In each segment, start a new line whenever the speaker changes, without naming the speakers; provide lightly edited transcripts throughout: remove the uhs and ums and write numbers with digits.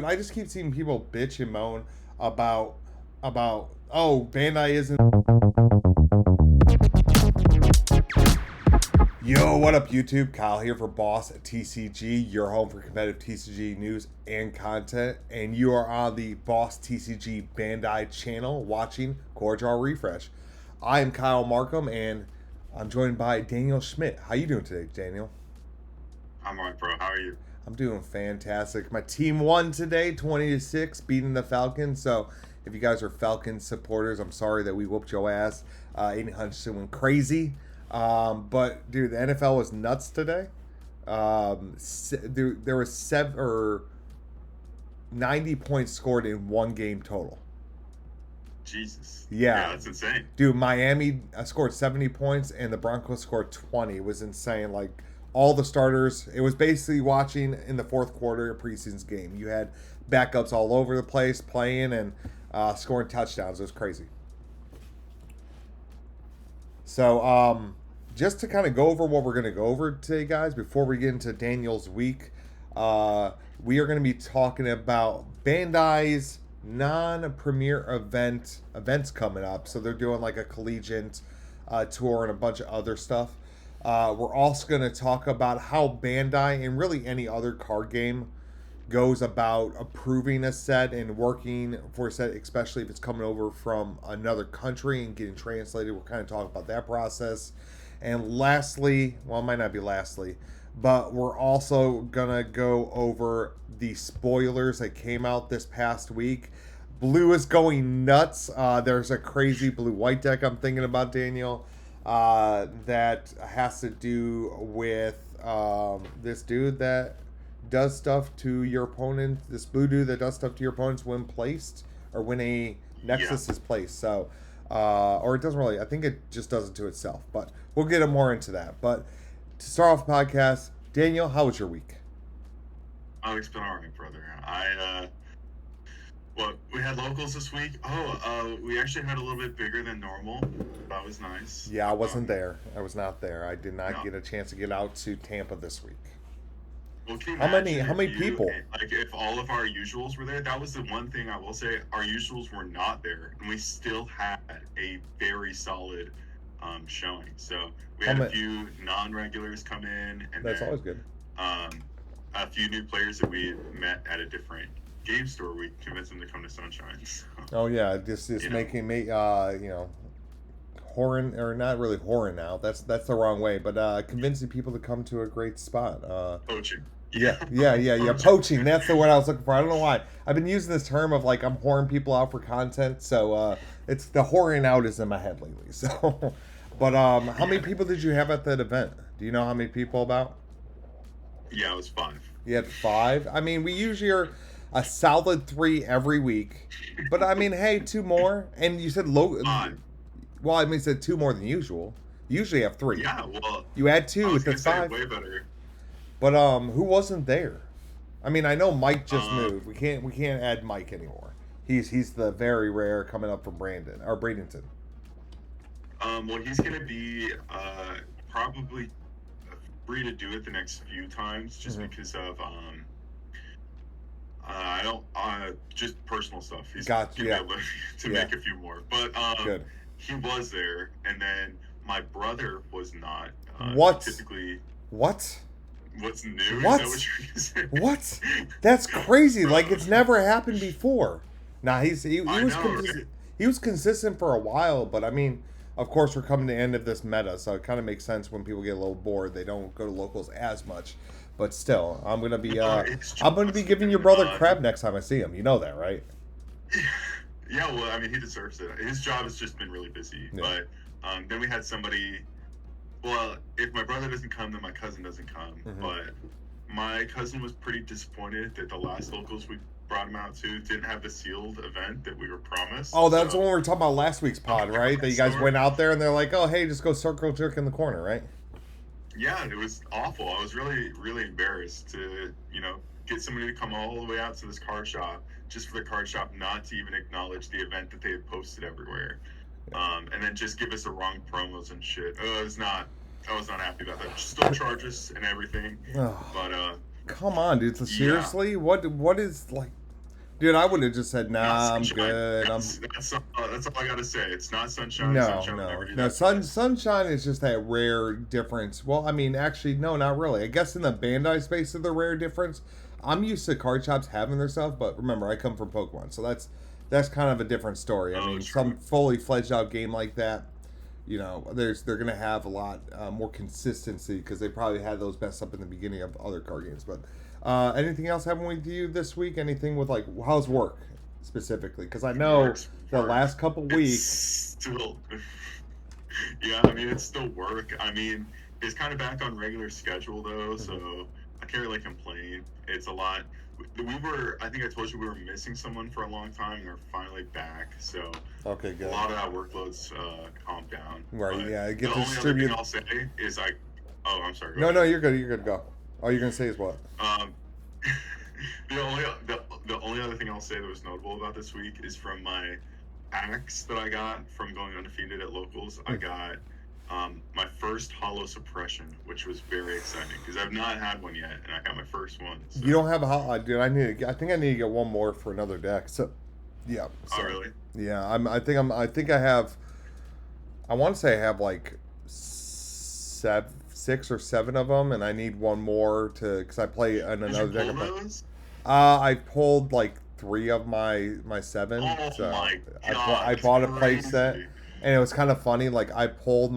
I just keep seeing people bitch and moan about oh, Bandai isn't. Yo, what up, YouTube? Kyle here for Boss Tcg, your home for competitive TCG news and content, and you are on the Boss Tcg Bandai channel watching Core Draw Refresh. I am Kyle Markham, and I'm joined by Daniel Schmidt. How you doing today, Daniel?
I'm alright, bro. How are you?
I'm doing fantastic. My team won today, 20-6, beating the Falcons. So if you guys are Falcons supporters, I'm sorry that we whooped your ass. Aiden Hutchinson went crazy. But dude, the NFL was nuts today. There was 90 points scored in one game total.
Jesus.
Yeah,
that's insane.
Dude, Miami scored 70 points and the Broncos scored 20. It was insane. Like all the starters, it was basically watching in the fourth quarter of a preseason game. You had backups all over the place playing and scoring touchdowns. It was crazy. So, just to kind of go over what we're going to go over today, guys, before we get into Daniel's week, we are going to be talking about Bandai's non-premier events coming up. So they're doing like a collegiate tour and a bunch of other stuff. We're also going to talk about how Bandai and really any other card game goes about approving a set and working for a set, especially if it's coming over from another country and getting translated. We'll kind of talk about that process. And lastly, well, it might not be lastly, but we're also going to go over the spoilers that came out this past week. Blue is going nuts. There's a crazy blue-white deck I'm thinking about, Daniel, that has to do with this dude that does stuff to your opponent. This blue dude that does stuff to your opponents when placed or when a Nexus is placed. So, or it doesn't really. I think it just does it to itself. But we'll get more into that. But to start off the podcast, Daniel, how was your week?
Oh, it's been alright, brother. Well, we had locals this week. We actually had a little bit bigger than normal. That was nice.
Yeah, I wasn't there. I was not there. I did not get a chance to get out to Tampa this week.
Well,
how many people?
Like, if all of our usuals were there, that was the one thing I will say. Our usuals were not there, and we still had a very solid showing. So we had a few non-regulars come in, and
that's always good.
A few new players that we met at a different game store. We convinced them to come to Sunshine. So,
oh yeah, this is making me whoring, or not really whoring now. That's the wrong way, but convincing people to come to a great spot.
Poaching.
Yeah. Poaching. That's the word I was looking for. I don't know why. I've been using this term of like I'm whoring people out for content. So it's the whoring out is in my head lately. So, but how many people did you have at that event? Do you know how many people about?
Yeah, it was 5.
You had 5? I mean, we usually are a solid 3 every week. But I mean, hey, 2 more. And you said low. Well, I mean, you said 2 more than usual. You usually have 3.
Yeah, well,
you had 2 with the 5.
Way better.
But who wasn't there? I mean, I know Mike just moved. We can't add Mike anymore. He's the very rare coming up from Bradenton.
Well, he's gonna be probably free to do it the next few times, just because of I don't just personal stuff. He's gonna be able to make a few more, but
good.
He was there, and then my brother was not.
What?
Typically.
What?
What's new?
What?
Is that what you're saying?
What? That's crazy. Like it's never happened before. Nah, he was consistent. He was consistent for a while, but I mean, of course, we're coming to the end of this meta, so it kind of makes sense when people get a little bored. They don't go to locals as much, but still, I'm gonna be giving your brother crap next time I see him. You know that, right?
Yeah, well, I mean, he deserves it. His job has just been really busy, but then we had somebody. Well, if my brother doesn't come, then my cousin doesn't come. Mm-hmm. But my cousin was pretty disappointed that the last locals we brought him out to didn't have the sealed event that we were promised.
Oh, that's the one we were talking about last week's pod, right? That you guys went out there and they're like, oh, hey, just go circle jerk in the corner, right?
Yeah, it was awful. I was really, really embarrassed to, get somebody to come all the way out to this card shop just for the card shop not to even acknowledge the event that they had posted everywhere. And then just give us the wrong promos and shit. I was not happy about that. Still charges and everything. But
come on, dude. So seriously, what is like? Dude, I would have just said,
Not
nah, I'm
sunshine.
good.
That's all I gotta say. It's not sunshine.
No,
Sunshine would never
no,
do
no.
that to me.
Sunshine is just that rare difference. Well, I mean, actually, no, not really. I guess in the Bandai space of the rare difference, I'm used to card shops having their stuff, but remember, I come from Pokemon, so that's kind of a different story. I
Oh,
mean,
true.
some fully fledged out game like that, they're gonna have a lot more consistency because they probably had those messed up in the beginning of other card games. But anything else happen with you this week? Anything with like how's work specifically? Because I know the
Work.
last couple
It's
weeks.
still, yeah. I mean, it's still work. I mean, it's kind of back on regular schedule though, so I can't really complain. It's a lot. I think I told you we were missing someone for a long time, and they're finally back. So
Okay,
a
good.
lot of that workload's calmed down.
Right,
But
yeah,
the
get
only other
distributed.
thing I'll say is Oh, I'm sorry. Go
No,
ahead.
you're good. You're good. Go. All you're gonna say is what?
Um, the only other thing I'll say that was notable about this week is from my axe that I got from going undefeated at locals. I got my first hollow suppression, which was very exciting because I've not had one yet, and I got my first one. So.
You don't have a hot, dude. I think I need to get one more for another deck. So, yeah. So,
Oh, really?
Yeah. I think I have. I want to say I have like 6 or 7 of them, and I need one more to because I play in
Did
another
you
deck.
pull those?
I pulled like 3 of my 7.
Oh
so
my
I
god!
bought a
That's
play set,
crazy.
and it was kind of funny. Like I pulled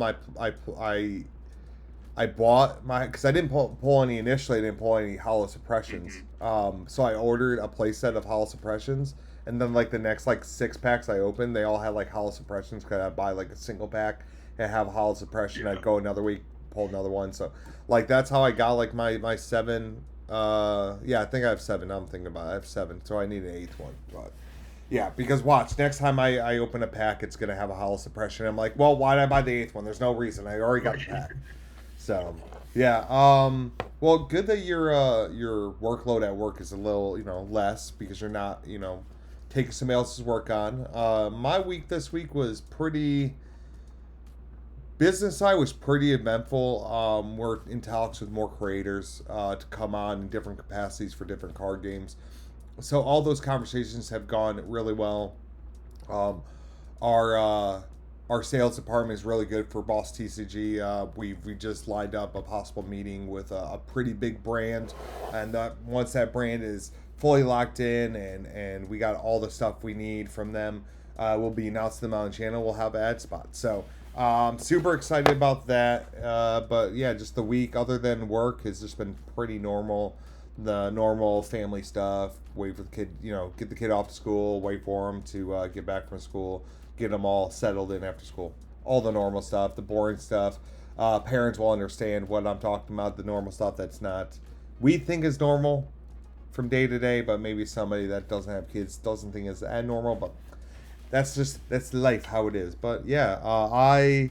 I bought my because I didn't pull any initially. I didn't pull any hollow suppressions. So I ordered a playset of hollow suppressions, and then like the next like 6 packs I opened, they all had like hollow suppressions. Cause I buy like a single pack and have a hollow suppression.
Yeah.
I'd go another week, pull another one. So like that's how I got like my 7. Yeah, I think I have 7. Now I'm thinking about it. I have 7, so I need an 8th one. But yeah, because watch, next time I open a pack, it's gonna have a hollow suppression. I'm like, well, why did I buy the 8th one? There's no reason. I already got the pack. So, yeah. Well, good that your workload at work is a little, less because you're not, taking somebody else's work on. My week this week was pretty business side was pretty eventful. We're in talks with more creators to come on in different capacities for different card games. So all those conversations have gone really well. Um, our sales department is really good for Boss Tcg. We just lined up a possible meeting with a pretty big brand, and once that brand is fully locked in and we got all the stuff we need from them, we'll be announcing them on the channel. We'll have ad spots. So super excited about that. But yeah, just the week other than work has just been pretty normal. The normal family stuff. Wait for the kid, get the kid off to school. Wait for him to get back from school. Get them all settled in after school. All the normal stuff, the boring stuff. Parents will understand what I'm talking about. The normal stuff that's not we think is normal from day to day, but maybe somebody that doesn't have kids doesn't think it's abnormal. But that's life, how it is. But yeah, I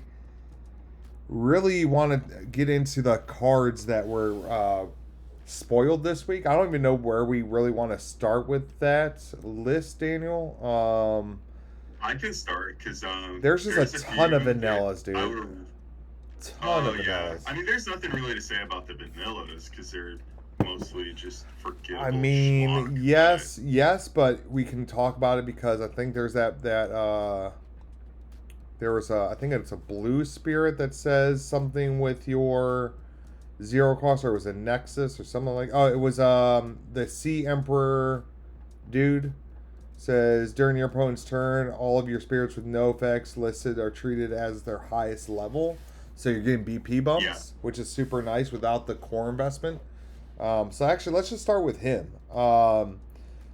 really want to get into the cards that were spoiled this week. I don't even know where we really want to start with that list, Daniel.
I can start because
there's just a ton of vanillas, dude.
Ton of vanillas. I mean, there's nothing really to say about the vanillas because they're mostly just forgettable.
I mean,
schmuck,
yes, but we can talk about it because I think there's that there was I think it's a blue spirit that says something with your 0 cost, or it was a Nexus or something like. Oh, it was the Sea Emperor dude. Says during your opponent's turn, all of your spirits with no effects listed are treated as their highest level. So you're getting BP bumps, which is super nice without the core investment. So actually, let's just start with him.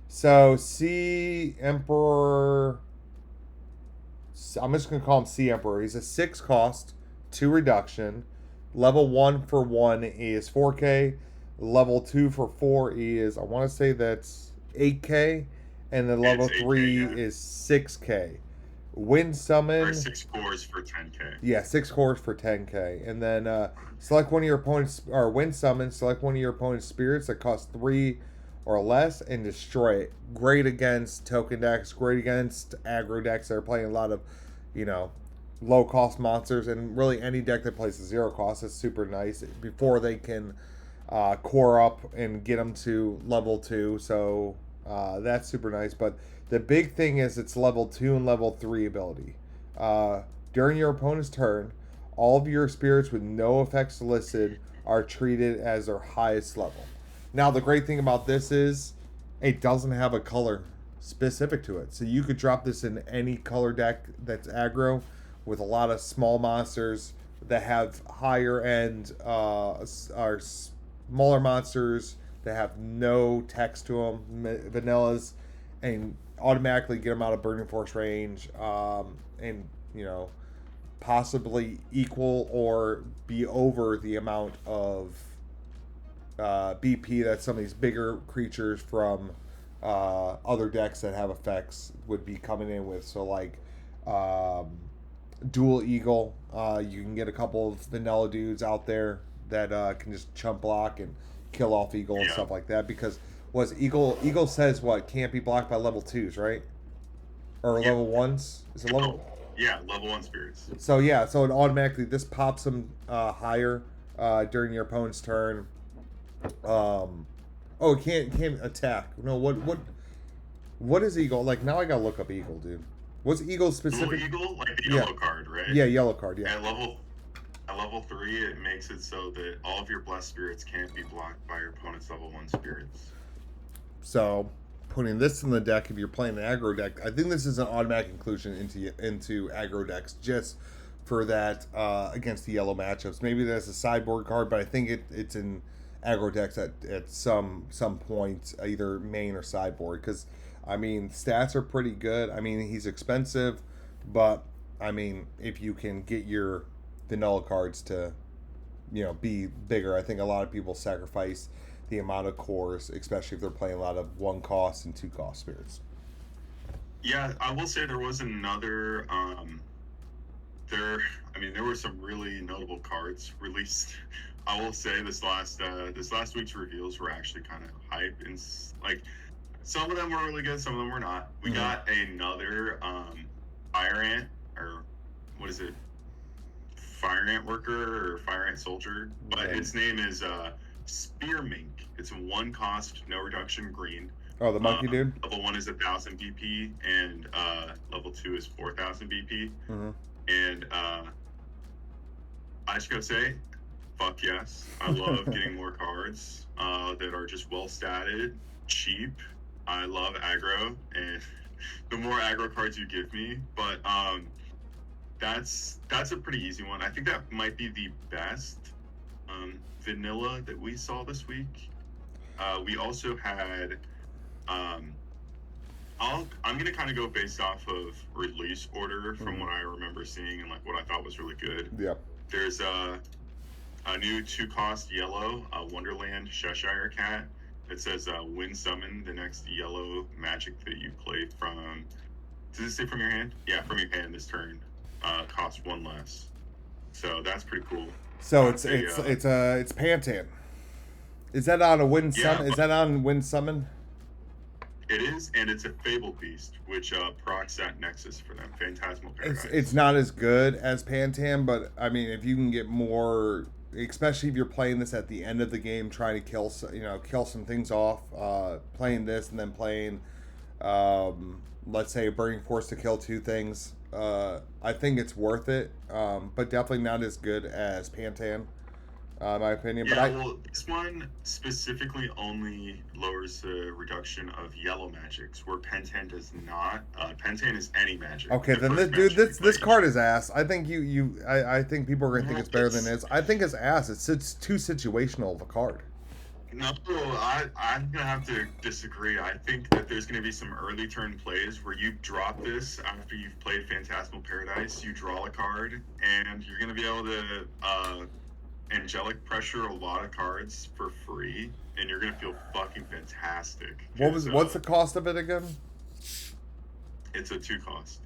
So Sea Emperor, I'm just gonna call him Sea Emperor. He's a 6 cost, 2 reduction. Level 1 for 1 is 4K. Level 2 for 4 is, I want to say that's 8K. And then level 3 is 6K. Wind summon.
Or 6 cores for 10K.
Yeah, 6 cores for 10K. And then select one of your opponent's, or wind summon, select one of your opponent's spirits that cost 3 or less and destroy it. Great against token decks, great against aggro decks that are playing a lot of, low cost monsters, and really any deck that plays a 0 cost is super nice before they can core up and get them to level 2. So That's super nice. But the big thing is it's level 2 and level 3 ability. During your opponent's turn, all of your spirits with no effects listed are treated as their highest level. Now, the great thing about this is it doesn't have a color specific to it. So you could drop this in any color deck that's aggro with a lot of small monsters that have higher end or smaller monsters that have no text to them, vanillas, and automatically get them out of Burning Force range, and possibly equal or be over the amount of BP that some of these bigger creatures from other decks that have effects would be coming in with. So like Dual Eagle, you can get a couple of vanilla dudes out there that can just chump block and kill off Eagle and stuff like that, because Eagle says what can't be blocked by level 2s, right? Or level 1s? Is it level?
Yeah, level 1 spirits.
So so it automatically this pops them higher during your opponent's turn. It can't attack. No, what is Eagle? Like, now I gotta look up Eagle, dude. What's Eagle specific?
Eagle, like the yellow card, right?
Yeah, yellow card, yeah.
At level 3, it makes it so that all of your blessed spirits can't be blocked by your opponent's level 1 spirits.
So, putting this in the deck, if you're playing an aggro deck, I think this is an automatic inclusion into aggro decks just for that against the yellow matchups. Maybe that's a sideboard card, but I think it's in aggro decks at some point, either main or sideboard, because I mean stats are pretty good. I mean, he's expensive, but I mean, if you can get your vanilla cards to be bigger, I think a lot of people sacrifice the amount of cores, especially if they're playing a lot of 1 cost and 2 cost spirits.
Yeah, I will say there was another there were some really notable cards released. I will say this last week's reveals were actually kind of hype, and like some of them were really good, some of them were not. We got another fire ant, or what is it? Fire ant worker or fire ant soldier, but its name is Spear Mink. It's a 1 cost, no reduction green.
Oh, the monkey dude.
Level 1 is 1,000 BP, and level 2 is 4,000 BP.
Mm-hmm.
And I just gotta say, fuck yes. I love getting more cards that are just well statted, cheap. I love aggro, and the more aggro cards you give me, but that's a pretty easy one. I think that might be the best vanilla that we saw this week. We also had I'm gonna kind of go based off of release order from what I remember seeing and like what I thought was really good.
Yeah. There's
a new 2 cost yellow Wonderland Cheshire Cat that says when summon the next yellow magic that you play from. Does it say from your hand? Yeah, from your hand this turn. Costs 1 less. So that's pretty cool.
So it's Pantan. Is that on a Wind Summon? Is that on Wind Summon?
It is, and it's a Fable Beast, which procs that Nexus for them. Phantasmal Paradise.
It's not as good as Pantan, but I mean, if you can get more, especially if you're playing this at the end of the game, trying to kill some things off, playing this and then playing, let's say, a Burning Force to kill 2 things. I think it's worth it, but definitely not as good as Pantan. My opinion.
Yeah, well, this one specifically only lowers the reduction of yellow magics, where Pentan does not. Pentan is any magic.
Okay, then this card is ass. I think I think people are gonna think it's better than it is. I think it's ass. It's too situational of a card.
No, I'm gonna have to disagree. I think that there's gonna be some early turn plays where you drop this after you've played Phantasmal Paradise. You draw a card, and you're gonna be able to angelic pressure a lot of cards for free, and you're gonna feel fucking fantastic.
What's the cost of it again?
It's a 2 cost.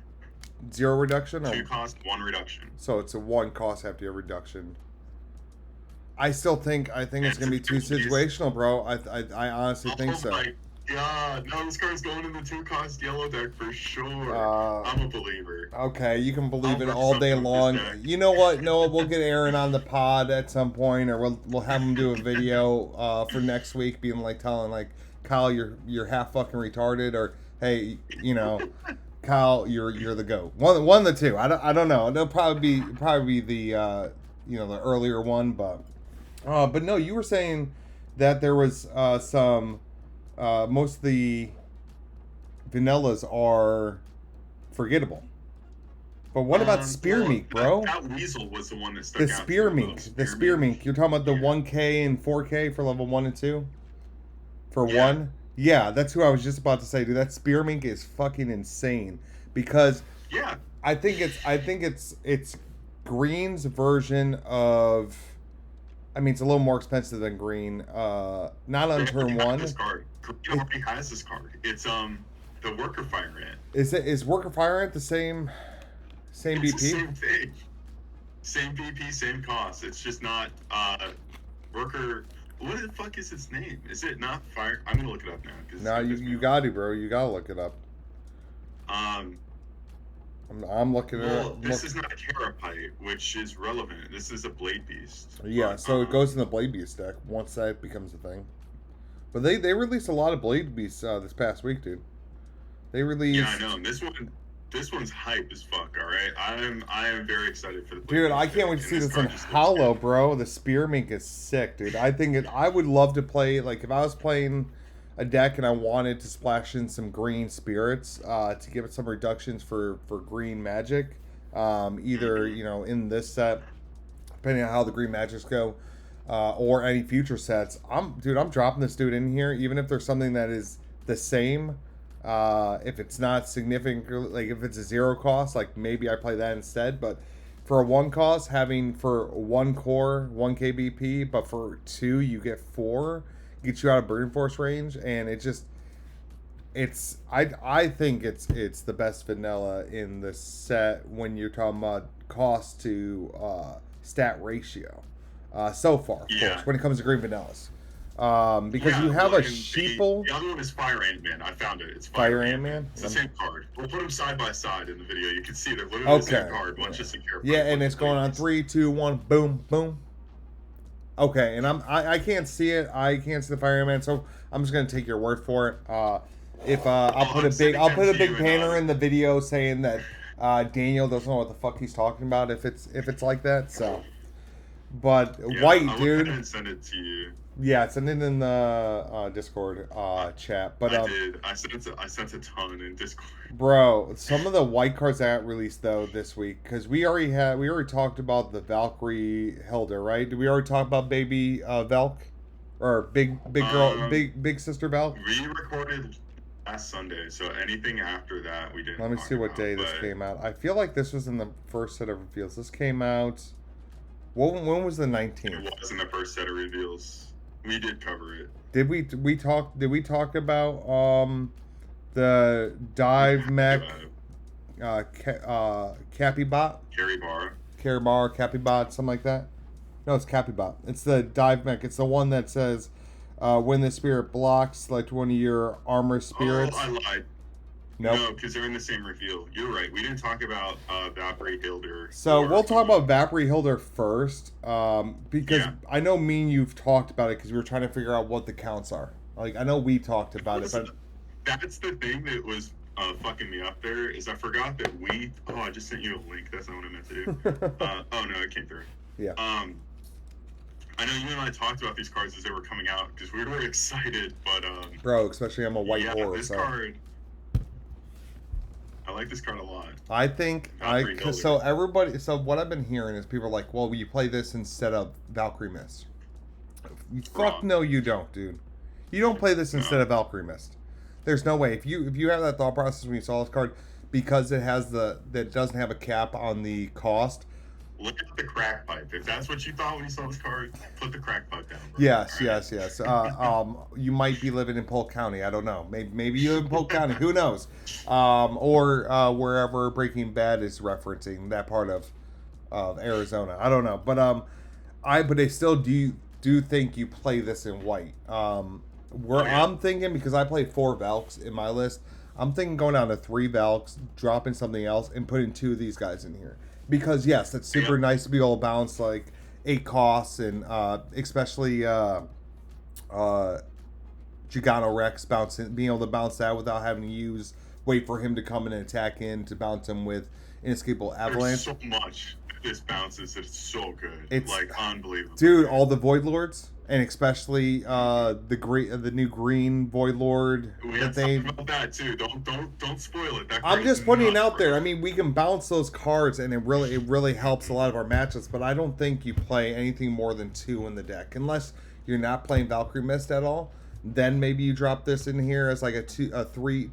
0 reduction?
2 cost, 1 reduction.
So it's a 1 cost after your reduction. I think it's gonna be too situational, bro. I honestly think so.
My God, no, this card's going in the 2 cost yellow deck for sure. I'm a believer.
Okay, you can believe it all day long. You know what? Noah, we'll get Aaron on the pod at some point, or we'll have him do a video for next week, being like telling like Kyle, you're half fucking retarded, or hey, Kyle, you're the GOAT. One of the two. I don't know. It'll probably be the the earlier one, but no, you were saying that there was some most of the vanillas are forgettable. But what about Spear Mink, bro?
That Weasel was the one that stuck
The
out.
Spear Mink. The Spear Mink. You're talking about the 1K and 4K for level 1 and 2? For 1? Yeah, that's who I was just about to say, dude. That Spear Mink is fucking insane. Because I think it's Green's version of, I mean, it's a little more expensive than Green. Not on turn 1.
This card. Green already has this card. It's the Worker Fire Ant.
Is Worker Fire Ant the same BP?
It's the same thing. Same BP, same cost. It's just not Worker. What the fuck is its name? Is it not Fire? I'm gonna look it up now.
No, you got to, bro. You gotta look it up. I'm looking it up.
This is not a Carapace, which is relevant. This is a Blade Beast.
Yeah, so it goes in the Blade Beast deck once that becomes a thing. But they released a lot of Blade Beasts this past week, dude. They released.
Yeah, I know. This one's hype as fuck. All right, I am very excited for the.
Dude, I can't wait to see this in Hollow, bro. The Spear Mink is sick, dude. I would love to play, like, if I was playing a deck and I wanted to splash in some green spirits to give it some reductions for green magic, either in this set, depending on how the green magics go, or any future sets. I'm dropping this dude in here, even if there's something that is the same. If it's not significant, like if it's a 0 cost, like maybe I play that instead. But for a 1 cost, having for 1 core 1 KBP, but for 2 you get 4, gets you out of Burning Force range, and I think it's the best vanilla in the set when you're talking about cost to stat ratio so far, of course, when it comes to green vanillas. Because you have a sheeple.
The other one is Fire Ant-Man. I found it. It's
Fire Ant-Man.
It's the same card. We'll put them side by side in the video. You can see they're literally the same card. One's just a Carapace.
Yeah, and it's going on 3, 2, 1, boom, boom. Okay, and I can't see it. I can't see the Fire Ant-Man, so I'm just gonna take your word for it. I'll put a big banner in the video saying that Daniel doesn't know what the fuck he's talking about if it's like that. So, but white, dude.
I send it to you.
Yeah, send it in the Discord chat. But
I did. I sent a ton in Discord.
Bro, some of the white cards that got released though this week, because we already talked about the Valkyrie Hilda, right? Did we already talk about baby Valk, or big girl, big sister Valk?
We recorded last Sunday, so anything after that we didn't.
Let me see what day this came out. I feel like this was in the first set of reveals. This came out. When was the 19th?
It was in the first set of reveals. We did cover it.
Did we talk about the dive mech Capybot? Caribara, Capybot, something like that? No, it's Capybot. It's the dive mech. It's the one that says when the spirit blocks, select one of your armor spirits.
Oh, I lied.
Nope.
No, because they're in the same reveal. You're right. We didn't talk about Valkyrie Hilder.
So we'll talk about Valkyrie Hilder first, because I know me and you've talked about it because we were trying to figure out what the counts are. Like, I know we talked about it, but
that's the thing that was fucking me up there is I forgot that we. Oh, I just sent you a link. That's not what I meant to do. Oh no, it came through.
Yeah.
I know you and I talked about these cards as they were coming out because we were really excited, but
bro, especially I'm a white horror.
This card. I like this card a lot.
I think so what I've been hearing is people are like, well, you play this instead of Valkyrie Mist. Fuck no, you don't, dude. You don't play this instead of Valkyrie Mist. There's no way. If you have that thought process when you saw this card, because it doesn't have a cap on the cost.
Look at the crack pipe. If that's what you thought when you saw this card, put the crack pipe down. Bro.
Yes. You might be living in Polk County. I don't know. Maybe you live in Polk County. Who knows? Or wherever Breaking Bad is referencing that part of Arizona. I don't know. But I still do think you play this in white. I'm thinking, because I played 4 Valks in my list, I'm thinking going down to 3 Valks, dropping something else, and putting 2 of these guys in here. Because yes, it's super nice to be able to balance like 8 costs, and especially Gigano Rex bouncing, being able to bounce that without having to wait for him to come in and attack in to bounce him with Inescapable Avalanche.
There's so much this bounces. It's so good.
It's
like unbelievable.
Dude, all the Void Lords, and especially the new green Void Lord.
We have to talk about that too. Don't spoil it.
I'm just putting it out there. I mean, we can bounce those cards, and it really helps a lot of our matchups. But I don't think you play anything more than 2 in the deck, unless you're not playing Valkyrie Mist at all. Then maybe you drop this in here as like a 3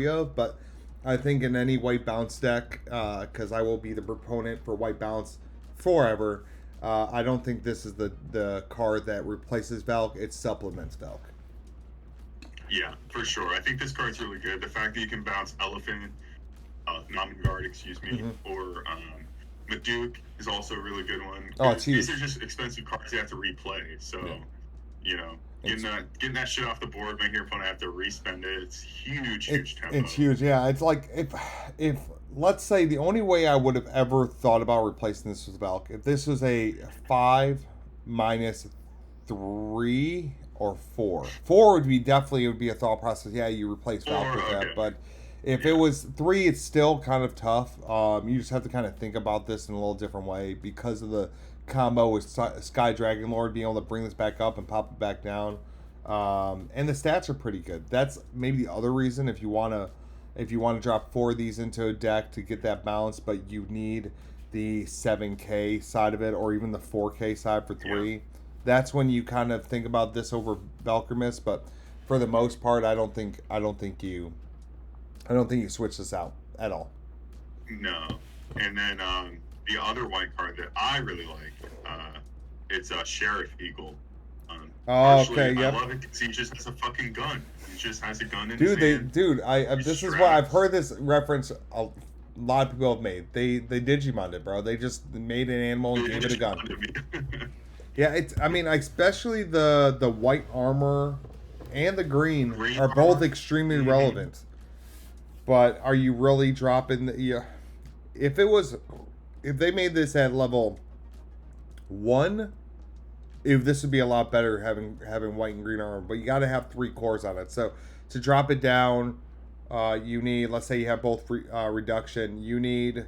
of. But I think in any white bounce deck, because I will be the proponent for white bounce forever. I don't think this is the card that replaces Valk. It supplements Valk.
Yeah, for sure. I think this card's really good. The fact that you can bounce Elephant, Namengard, excuse me, or Maduke is also a really good one.
Oh, it's huge.
These are just expensive cards you have to replay. So, you know, getting that shit off the board, making your opponent have to respend it. It's huge tempo.
It's huge. Yeah, it's like if let's say the only way I would have ever thought about replacing this with Valk, if this was a 5 minus 3 or 4. 4 would be definitely, it would be a thought process. Yeah, you replace Valk with that, but if it was 3, it's still kind of tough. You just have to kind of think about this in a little different way because of the combo with Sky Dragon Lord being able to bring this back up and pop it back down. And the stats are pretty good. That's maybe the other reason if you want to drop 4 of these into a deck to get that balance, but you need the 7K side of it or even the 4K side for 3. Yeah. That's when you kind of think about this over Valkyrie Mist, but for the most part, I don't think you switch this out at all.
No. And then the other white card that I really like, it's Sheriff Eagle.
Okay, yeah.
I love it because he just has a fucking gun. He just has a gun in his hand.
This is what I've heard this reference a lot of people have made. They Digimoned it, bro. They just made an animal and gave it a gun. Yeah, especially the white armor and the green are both extremely relevant. But are you really dropping if they made this at level 1, if this would be a lot better having white and green armor, but you got to have 3 cores on it. So to drop it down, you need, let's say you have both reduction, you need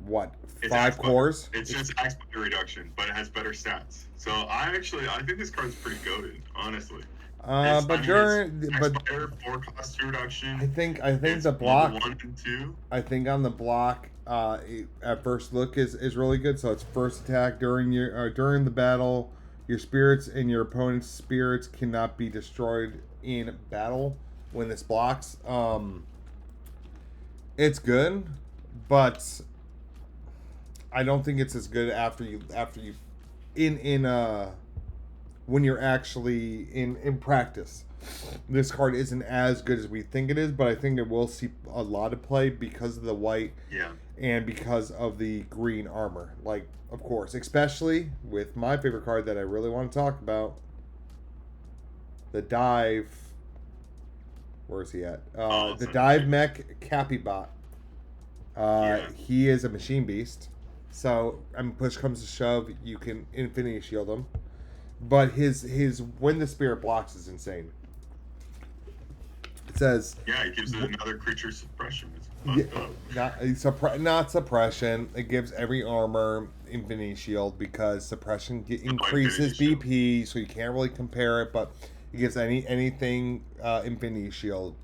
what, 5 cores?
It's just Axe Butter reduction, but it has better stats. So I think this card's pretty goated, honestly.
But
4 cost reduction.
I think the block
1 and 2.
I think on the block, at first look is really good. So it's first attack during the battle. Your spirits and your opponent's spirits cannot be destroyed in battle when this blocks. It's good, but I don't think it's as good after you when you're actually in practice. This card isn't as good as we think it is, but I think it will see a lot of play because of the white and because of the green armor. Like, of course, especially with my favorite card that I really want to talk about, the Dive. Where is he at? The Dive Mech Capybot. He is a machine beast. So, push comes to shove, you can Infinity Shield him. But his when the spirit blocks is insane. It says...
Yeah, it gives it another creature suppression.
Not suppression. It gives every armor Infinity Shield because suppression increases BP, so you can't really compare it, but it gives anything Infinity Shield,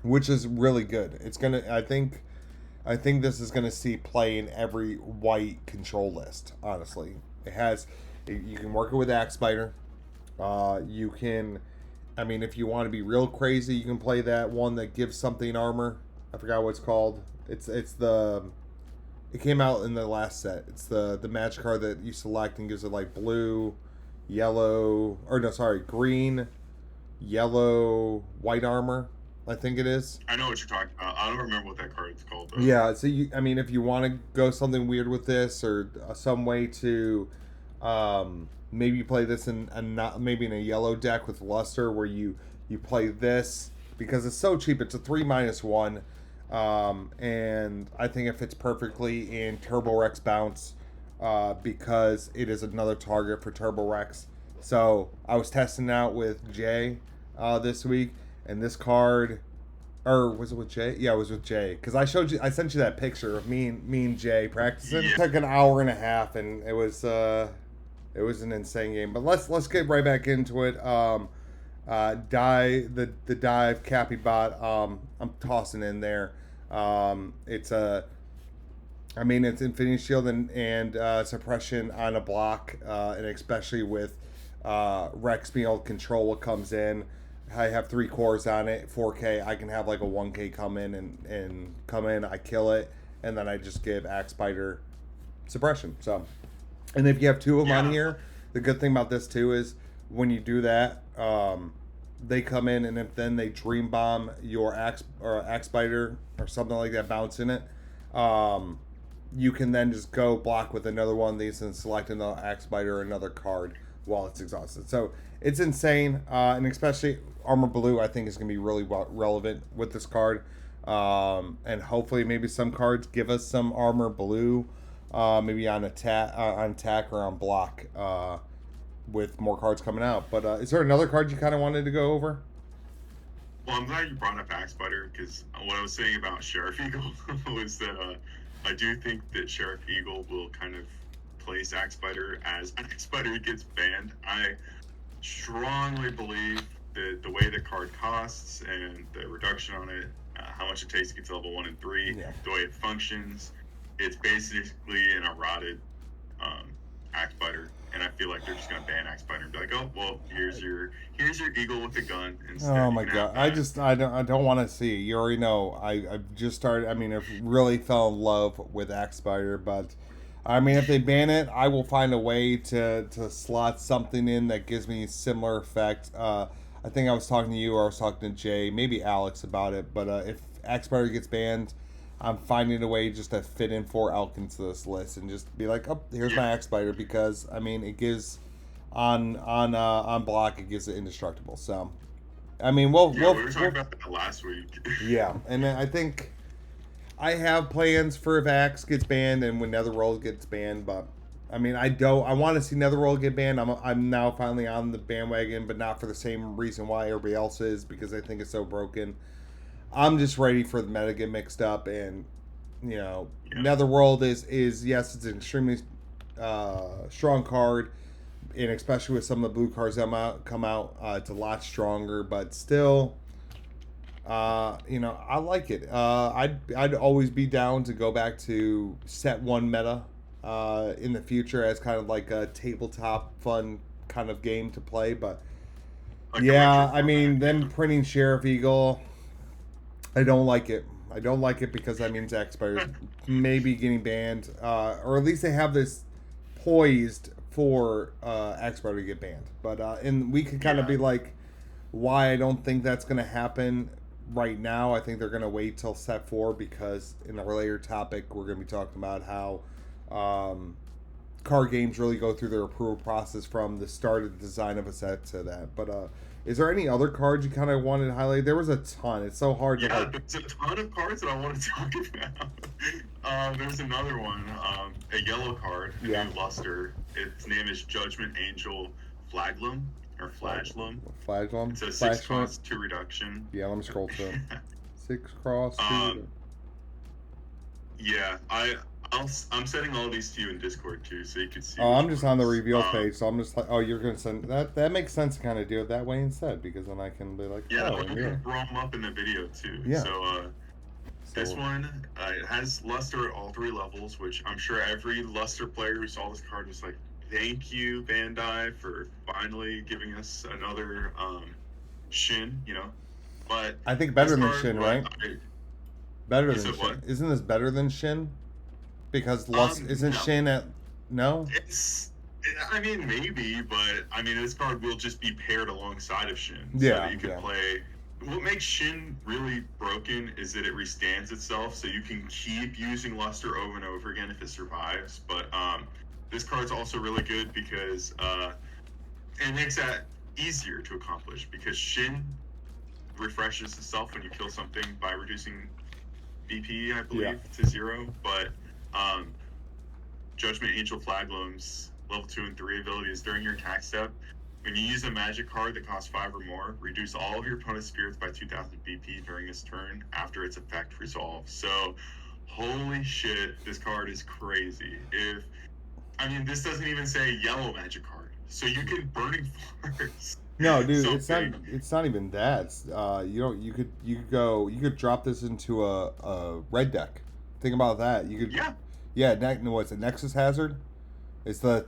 which is really good. It's gonna... I think this is gonna see play in every white control list, honestly. It has... You can work it with Axe Spider. You can... if you want to be real crazy, you can play that one that gives something armor. I forgot what it's called. It came out in the last set. It's the match card that you select and gives it like blue, yellow, green, yellow, white armor. I think it is.
I know what you're talking about. I don't remember what that card is called though.
Yeah, so if you want to go something weird with this or some way to maybe you play this in a yellow deck with Luster where you play this because it's so cheap. It's a 3-1, and I think it fits perfectly in Turbo Rex Bounce because it is another target for Turbo Rex. So I was testing out with Jay this week, and this card, or was it with Jay? Yeah, it was with Jay. Because I sent you that picture of me and Jay practicing.
Yeah.
It took an hour and a half, and it was an insane game. But let's get right back into it. The dive Cappy bot. I'm tossing in there. It's Infinity Shield and suppression on a block, and especially with Rex being able to control what comes in. I have 3 cores on it, 4K. I can have like a 1K come in and come in. I kill it, and then I just give Axe Spider suppression. So, and if you have 2 of them on here, the good thing about this too is when you do that, they come in, and if then they dream bomb your Axe Spider or something like that, bounce in it. You can then just go block with another one of these and select another Axe Spider or another card while it's exhausted. So it's insane, and especially Armor Blue, I think, is going to be really relevant with this card. And hopefully, maybe some cards give us some Armor Blue, maybe on attack or on block, with more cards coming out. But is there another card you kind of wanted to go over?
Well, I'm glad you brought up Axe Spider, because what I was saying about Sheriff Eagle was that I do think that Sheriff Eagle will kind of place Axe Spider as Axe Spider gets banned. I strongly believe that the way the card costs and the reduction on it, how much it takes to get to level 1 and 3, the way it functions, it's basically an eroded Axe Spider. And I feel like they're just gonna ban Axe Spider and be like, oh well, here's your Eagle with the gun instead.
Oh my god, I don't want to see it. You already know I've just started. I've really fell in love with Axe Spider, but if they ban it, I will find a way to slot something in that gives me similar effect. I think I was talking to you, or I was talking to Jay, maybe Alex about it. But if Axe Spider gets banned, I'm finding a way just to fit in 4 Elk into this list and just be like, oh, here's my Axe Spider, because it gives on block, it gives it indestructible. So, we were
talking about that last week.
Yeah, and I think I have plans for if Axe gets banned and when Netherworld gets banned, but I want to see Netherworld get banned. I'm now finally on the bandwagon, but not for the same reason why everybody else is, because I think it's so broken. I'm just ready for the meta to get mixed up, and Netherworld is yes, it's an extremely strong card, and especially with some of the blue cards that come out, it's a lot stronger. But still, I like it. I'd always be down to go back to set 1 meta in the future as kind of like a tabletop fun kind of game to play. But them printing Sheriff Eagle, I don't like it. I don't like it because that means Axe Spider maybe getting banned, or at least they have this poised for Axe Spider to get banned. But and we could kind of be like, why I don't think that's going to happen right now. I think they're going to wait till set 4, because in a later topic we're going to be talking about how card games really go through their approval process from the start of the design of a set to that. But is there any other cards you kind of wanted to highlight? There was a ton. It's so hard to like.
There's a ton of cards that I want to talk about. There's another one, a yellow card, a new luster. Its name is Judgment Angel Flaglum, or Flagellum.
Flagellum.
It's a 6 cost 2 reduction.
Yeah, let me scroll through. 6 cross 2.
Yeah, I'm sending all these to you in Discord too, so you can see.
Oh, I'm just on the reveal page, so I'm just like, oh, you're gonna send that. That makes sense to kind of do it that way instead, because then I can be like,
we can throw them up in the video too. Yeah. So this one, it has luster at all 3 levels, which I'm sure every luster player who saw this card was like, thank you, Bandai, for finally giving us another Shin. But
I think better than Shin, right? Better than Shin. What? Isn't this better than Shin? Because isn't no. Shin at no?
Maybe, but this card will just be paired alongside of Shin, so
yeah,
that you can play. What makes Shin really broken is that it restands itself, so you can keep using Luster over and over again if it survives. But this card's also really good because it makes that easier to accomplish, because Shin refreshes itself when you kill something by reducing BP, I believe, to 0, but Judgment Angel Flaglum's level 2 and 3 abilities during your attack step When you use a magic card that costs 5 or more, reduce all of your opponent's spirits by 2,000 BP during its turn after its effect resolves. So, holy shit, this card is crazy. This doesn't even say yellow magic card, so you can Burning Force.
No, dude,
something.
it's not even that. It's, you could drop this into a red deck. Think about that. You could what's it? Nexus Hazard? It's the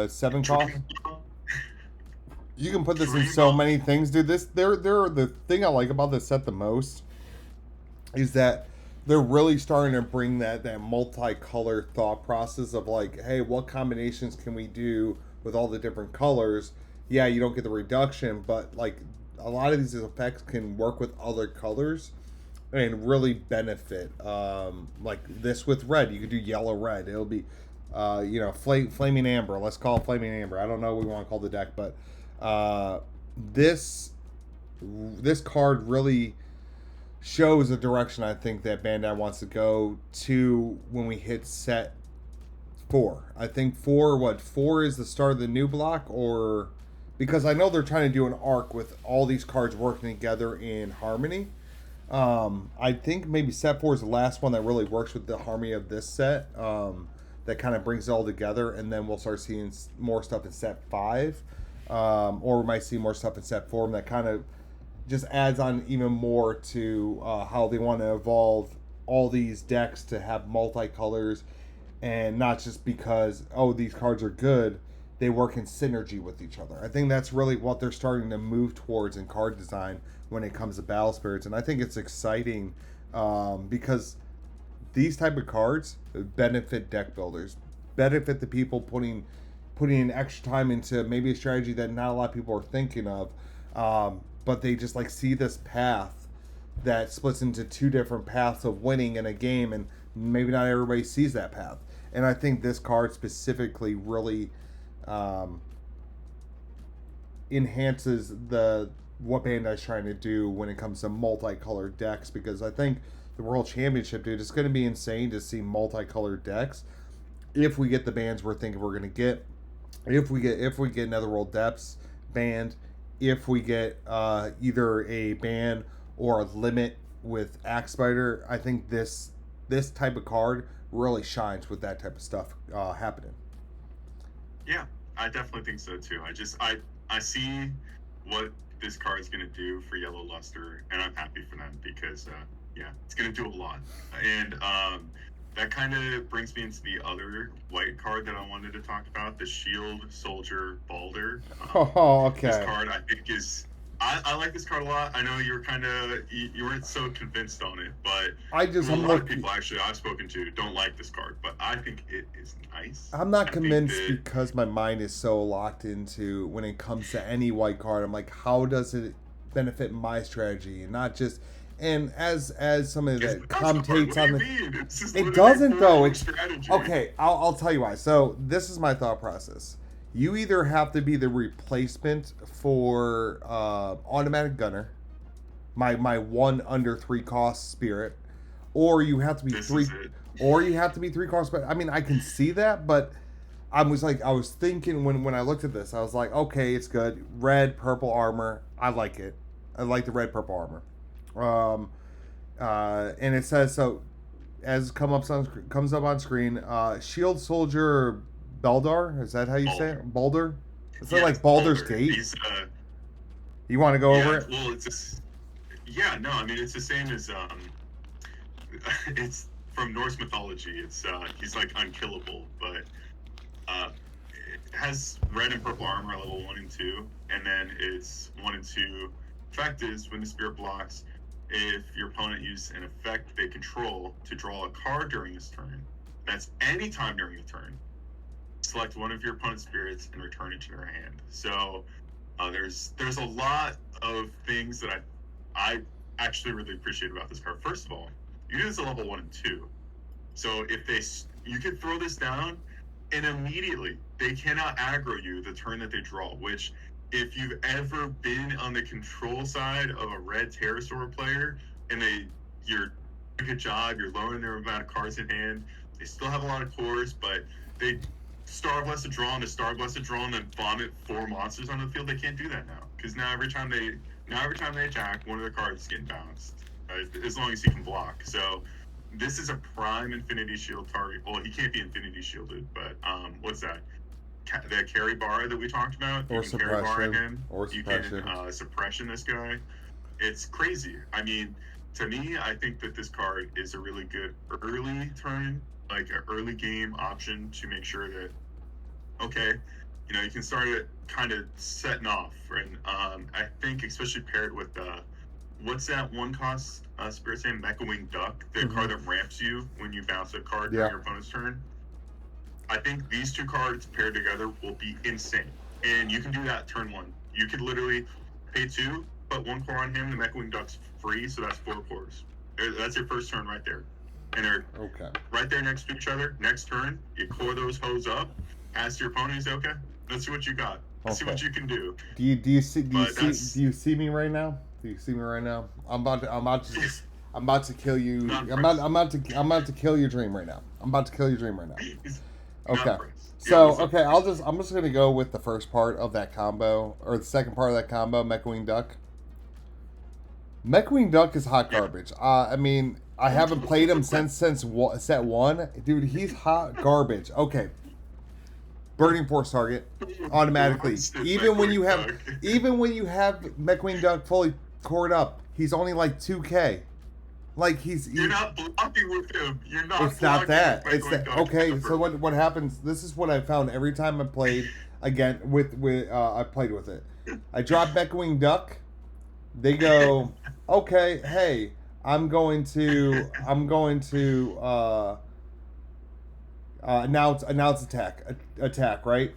7 cost. You can put this in so many things, dude. They're the thing I like about this set the most is that they're really starting to bring that multicolor thought process of like, hey, what combinations can we do with all the different colors? Yeah, you don't get the reduction, but like a lot of these effects can work with other colors and really benefit. Like this with red, you could do yellow red. It'll be, flaming amber. Let's call it flaming amber. I don't know what we want to call the deck, but this card really shows the direction I think that Bandai wants to go to when we hit set 4. I think 4 is the start of the new block, or because I know they're trying to do an arc with all these cards working together in harmony. I think maybe set 4 is the last one that really works with the harmony of this set. That kind of brings it all together, and then we'll start seeing more stuff in set 5. Or we might see more stuff in set 4 that kind of just adds on even more to how they want to evolve all these decks to have multicolors, and not just because, these cards are good, they work in synergy with each other. I think that's really what they're starting to move towards in card design when it comes to Battle Spirits, and I think it's exciting because these type of cards benefit deck builders, benefit the people putting in extra time into maybe a strategy that not a lot of people are thinking of, but they just like see this path that splits into 2 different paths of winning in a game, and maybe not everybody sees that path. And I think this card specifically really enhances what Bandai's trying to do when it comes to multicolored decks, because I think the World Championship, dude, it's going to be insane to see multicolored decks if we get the bans we're thinking we're going to get. If we get another World Depths banned, if we get either a ban or a limit with Axe Spider, I think this type of card really shines with that type of stuff happening.
Yeah, I definitely think so too. I see what this card is going to do for Yellow Luster, and I'm happy for them because it's going to do a lot. And that kind of brings me into the other white card that I wanted to talk about, the Shield Soldier Balder.
Okay.
This card I think is... I like this card a lot. I know you weren't so convinced on it, but a lot of people actually I've spoken to don't like this card, but I think it is nice.
I'm not convinced because my mind is so locked into when it comes to any white card. I'm like, how does it benefit my strategy, and not just... And as somebody that commentates on it doesn't though. It's okay. I'll tell you why. So this is my thought process. You either have to be the replacement for automatic gunner, my 1 under 3 cost spirit, or you have to be 3 cost. But I mean, I can see that, but I was thinking when I looked at this, I was like, okay, it's good. Red, purple armor, I like it. I like the red, purple armor. And it says so as comes up on screen. Shield Soldier Beldar, is that how you say it? Balder? Is that like Baldur's Gate? You want to go over it?
Well, it's just, it's the same as it's from Norse mythology. It's he's like unkillable, but it has red and purple armor level 1 and 2, and then it's 1 and 2. Effect is when the spirit blocks, if your opponent uses an effect they control to draw a card during this turn, that's any time during the turn, select one of your opponent's spirits and return it to your hand. So there's a lot of things that I actually really appreciate about this card. First of all, you do this at level 1 and 2. So you can throw this down and immediately they cannot aggro you the turn that they draw, which if you've ever been on the control side of a red Pterosaur player and you're doing a good job, you're lowering their amount of cards in hand, they still have a lot of cores, but they starve less a draw and a starve less a draw and then vomit 4 monsters on the field. They can't do that now because now every time they attack, one of their cards is getting bounced, as long as he can block. So this is a prime Infinity Shield target. Well, he can't be Infinity Shielded, but what's that? The carry bar that we talked about.
Or
you can carry bar
suppression.
him.
Or
You
suppression.
can suppression this guy. It's crazy. I mean, to me, I think that this card is a really good early turn, like an early game option to make sure that, okay, you know, you can start it kind of setting off. And I think especially paired with what's that one cost Spirit's name? Mecha Wing Duck, the card that ramps you when you bounce a card during your opponent's turn. I think these 2 cards paired together will be insane. And you can do that turn 1. You could literally pay 2, put 1 core on him, the Mecha Wing Duck's free, so that's 4 cores. That's your first turn right there. And they're right there next to each other. Next turn, you core those hoes up, ask your opponent, say, okay, let's see what you got. Let's see what you can do.
Do you see me right now? Do you see me right now? I'm about to kill you. I'm about to kill your dream right now. I'm about to kill your dream right now. Okay. So I'm just gonna go with the first part of that combo, or the second part of that combo, Mecha Wing Duck. Mecha Wing Duck is hot garbage. I mean, I haven't played him since set 1. Dude, he's hot garbage. Okay. Burning Force target automatically. Even when you have Mecha Wing Duck fully cored up, he's only like 2K. Like
you're not blocking with him. You're not.
It's not that.
It's that.
Okay. So what happens? This is what I found every time I played again with I played with it. I drop Mecha Wing Duck. They go, okay, hey, I'm going to announce attack, right?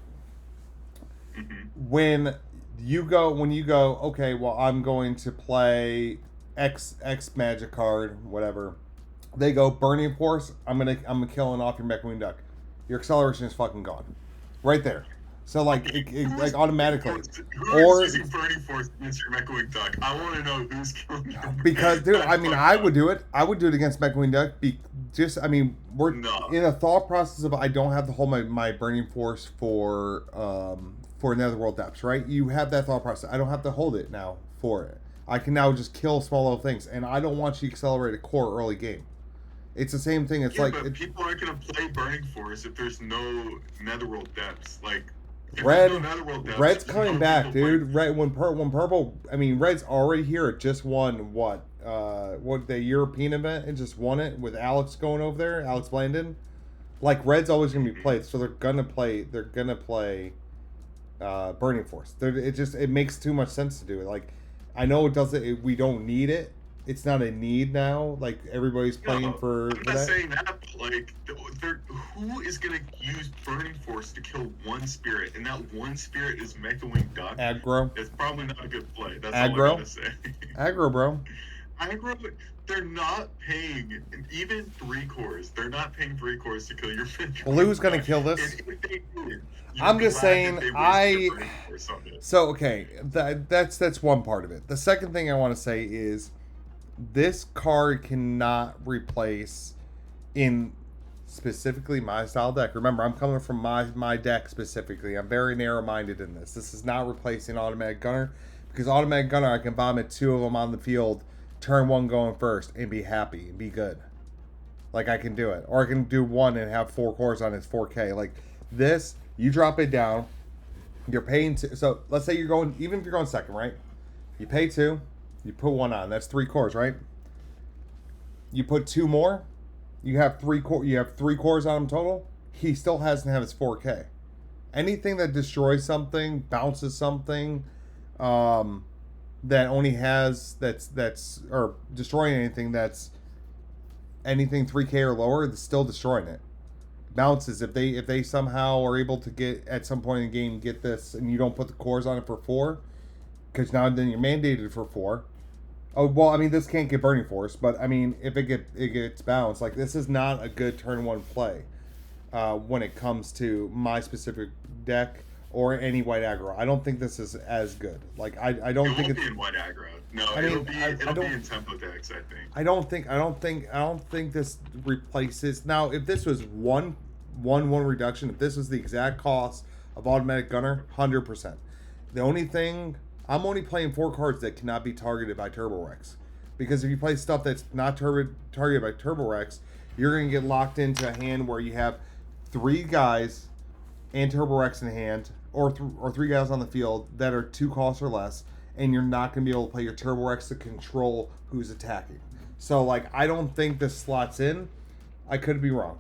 When you go, okay, well, I'm going to play X magic card, whatever. They go Burning Force. I'm killing off your Mecha Wing Duck. Your acceleration is fucking gone, right there. So like like automatically.
Who's using Burning Force against your Mecha Wing Duck? I want to know who's killing your
because dude, I mean, I would do it. I would do it against Mecha Wing Duck. We're in a thought process of I don't have to hold my Burning Force for Netherworld Depths, right? You have that thought process. I don't have to hold it now for it. I can now just kill small little things, and I don't want you to accelerate a core early game. It's the same thing. It's
people aren't gonna play Burning Force if there's no Netherworld Depths. Like
Red's coming back, dude. When purple. I mean, Red's already here. It just won what the European event. It just won it with Alex going over there. Alex Blandon. Like Red's always gonna be played, so they're gonna play. Burning Force. It makes too much sense to do it. Like, I know it doesn't. We don't need it. It's not a need now. Like everybody's playing for.
I'm not saying that, but like, who is gonna use Burning Force to kill one spirit, and that one spirit is Mecha Wing Duck?
Aggro.
It's probably not a good play. That's
aggro.
all I'm gonna say.
Aggro, bro.
Aggro. They're not paying even 3 cores. They're not paying 3 cores to kill your Mecha.
Blue's gonna kill this.
And if they did,
I'm just saying, So okay, that's one part of it. The second thing I want to say is, this card cannot replace in specifically my style deck. Remember, I'm coming from my deck specifically. I'm very narrow-minded in this. This is not replacing Automatic Gunner, because Automatic Gunner, I can vomit 2 of them on the field, turn 1 going first, and be happy and be good. Like, I can do it. Or I can do 1 and have 4 cores on its 4K. Like, this, you drop it down, you're paying 2. So, let's say you're going, even if you're going second, right? You pay 2. You put 1 on. That's 3 cores, right? You put 2 more. You have 3 core. You have 3 cores on him total. He still hasn't have his 4K. Anything that destroys something, bounces something, that only has that's or destroying anything that's anything 3K or lower, that's still destroying it. Bounces if they somehow are able to get at some point in the game get this, and you don't put the cores on it for 4, because now then you're mandated for 4. Oh, well, I mean, this can't get Burning Force, but I mean, if it gets bounced, like, this is not a good turn 1 play when it comes to my specific deck or any white aggro. I don't think this is as good. Like, I don't think it's
in white aggro. No, it'll be in tempo decks, I think.
I don't think this replaces. Now, if this was one 1/1 reduction. If this was the exact cost of automatic gunner, 100%. The only thing, I'm only playing 4 cards that cannot be targeted by Turbo Rex. Because if you play stuff that's not targeted by Turbo Rex, you're going to get locked into a hand where you have 3 guys and Turbo Rex in hand, or 3 guys on the field that are 2 costs or less, and you're not going to be able to play your Turbo Rex to control who's attacking. So, like, I don't think this slots in. I could be wrong.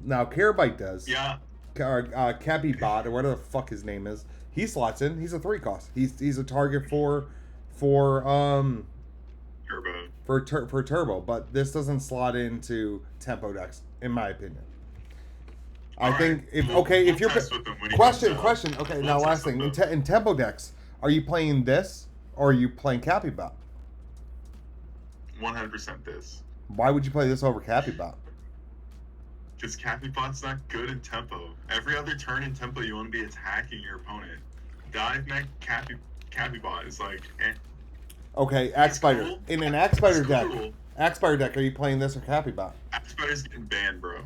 Now, Carabyte does.
Yeah.
Cappy Bot, or whatever the fuck his name is, he slots in. He's a 3 cost. He's a target for
Turbo.
For Turbo, but this doesn't slot into Tempo decks, in my opinion. I think if you're question. Okay, now last thing in Tempo decks, are you playing this or are you playing Cappy Bot?
100% this.
Why would you play this over Cappy Bot?
Because Cappy Bot's not good in Tempo. Every other turn in Tempo, you want to be attacking your opponent. Dive Mech Cappy Bot is like, eh.
Okay, Axe Spider.
Cool.
In an Axe Spider deck,
Cool.
Axe Spider deck, are you playing this or Cappy Bot?
Axe Spider's getting banned, bro.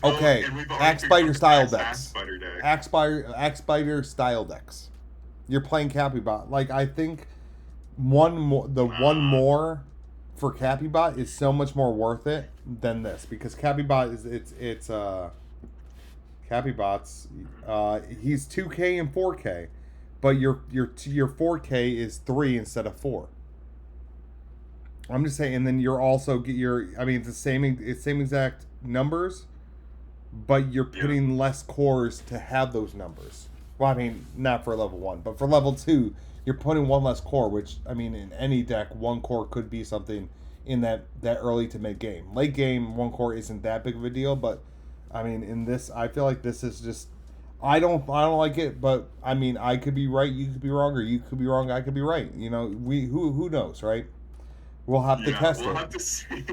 Okay, Axe Spider style decks.
Axe
Axe Spider style decks. You're playing Cappy Bot. Like, I think one more for Cappy Bot is so much more worth it than this, because Cappy Bot is Cappy Bot's he's 2K and 4K, but your 4K is 3 instead of 4. I'm just saying, and then you're also it's the same exact numbers, but you're putting less cores to have those numbers. Well, I mean, not for level 1, but for level 2, you're putting 1 less core, which, I mean, in any deck, 1 core could be something in that early to mid game. Late game, 1 core isn't that big of a deal, but I mean, in this, I feel like this is just, I don't like it, but I mean, I could be right, you could be wrong, or you could be wrong, I could be right. You know, who knows, right? We'll have to test it.
Have to see.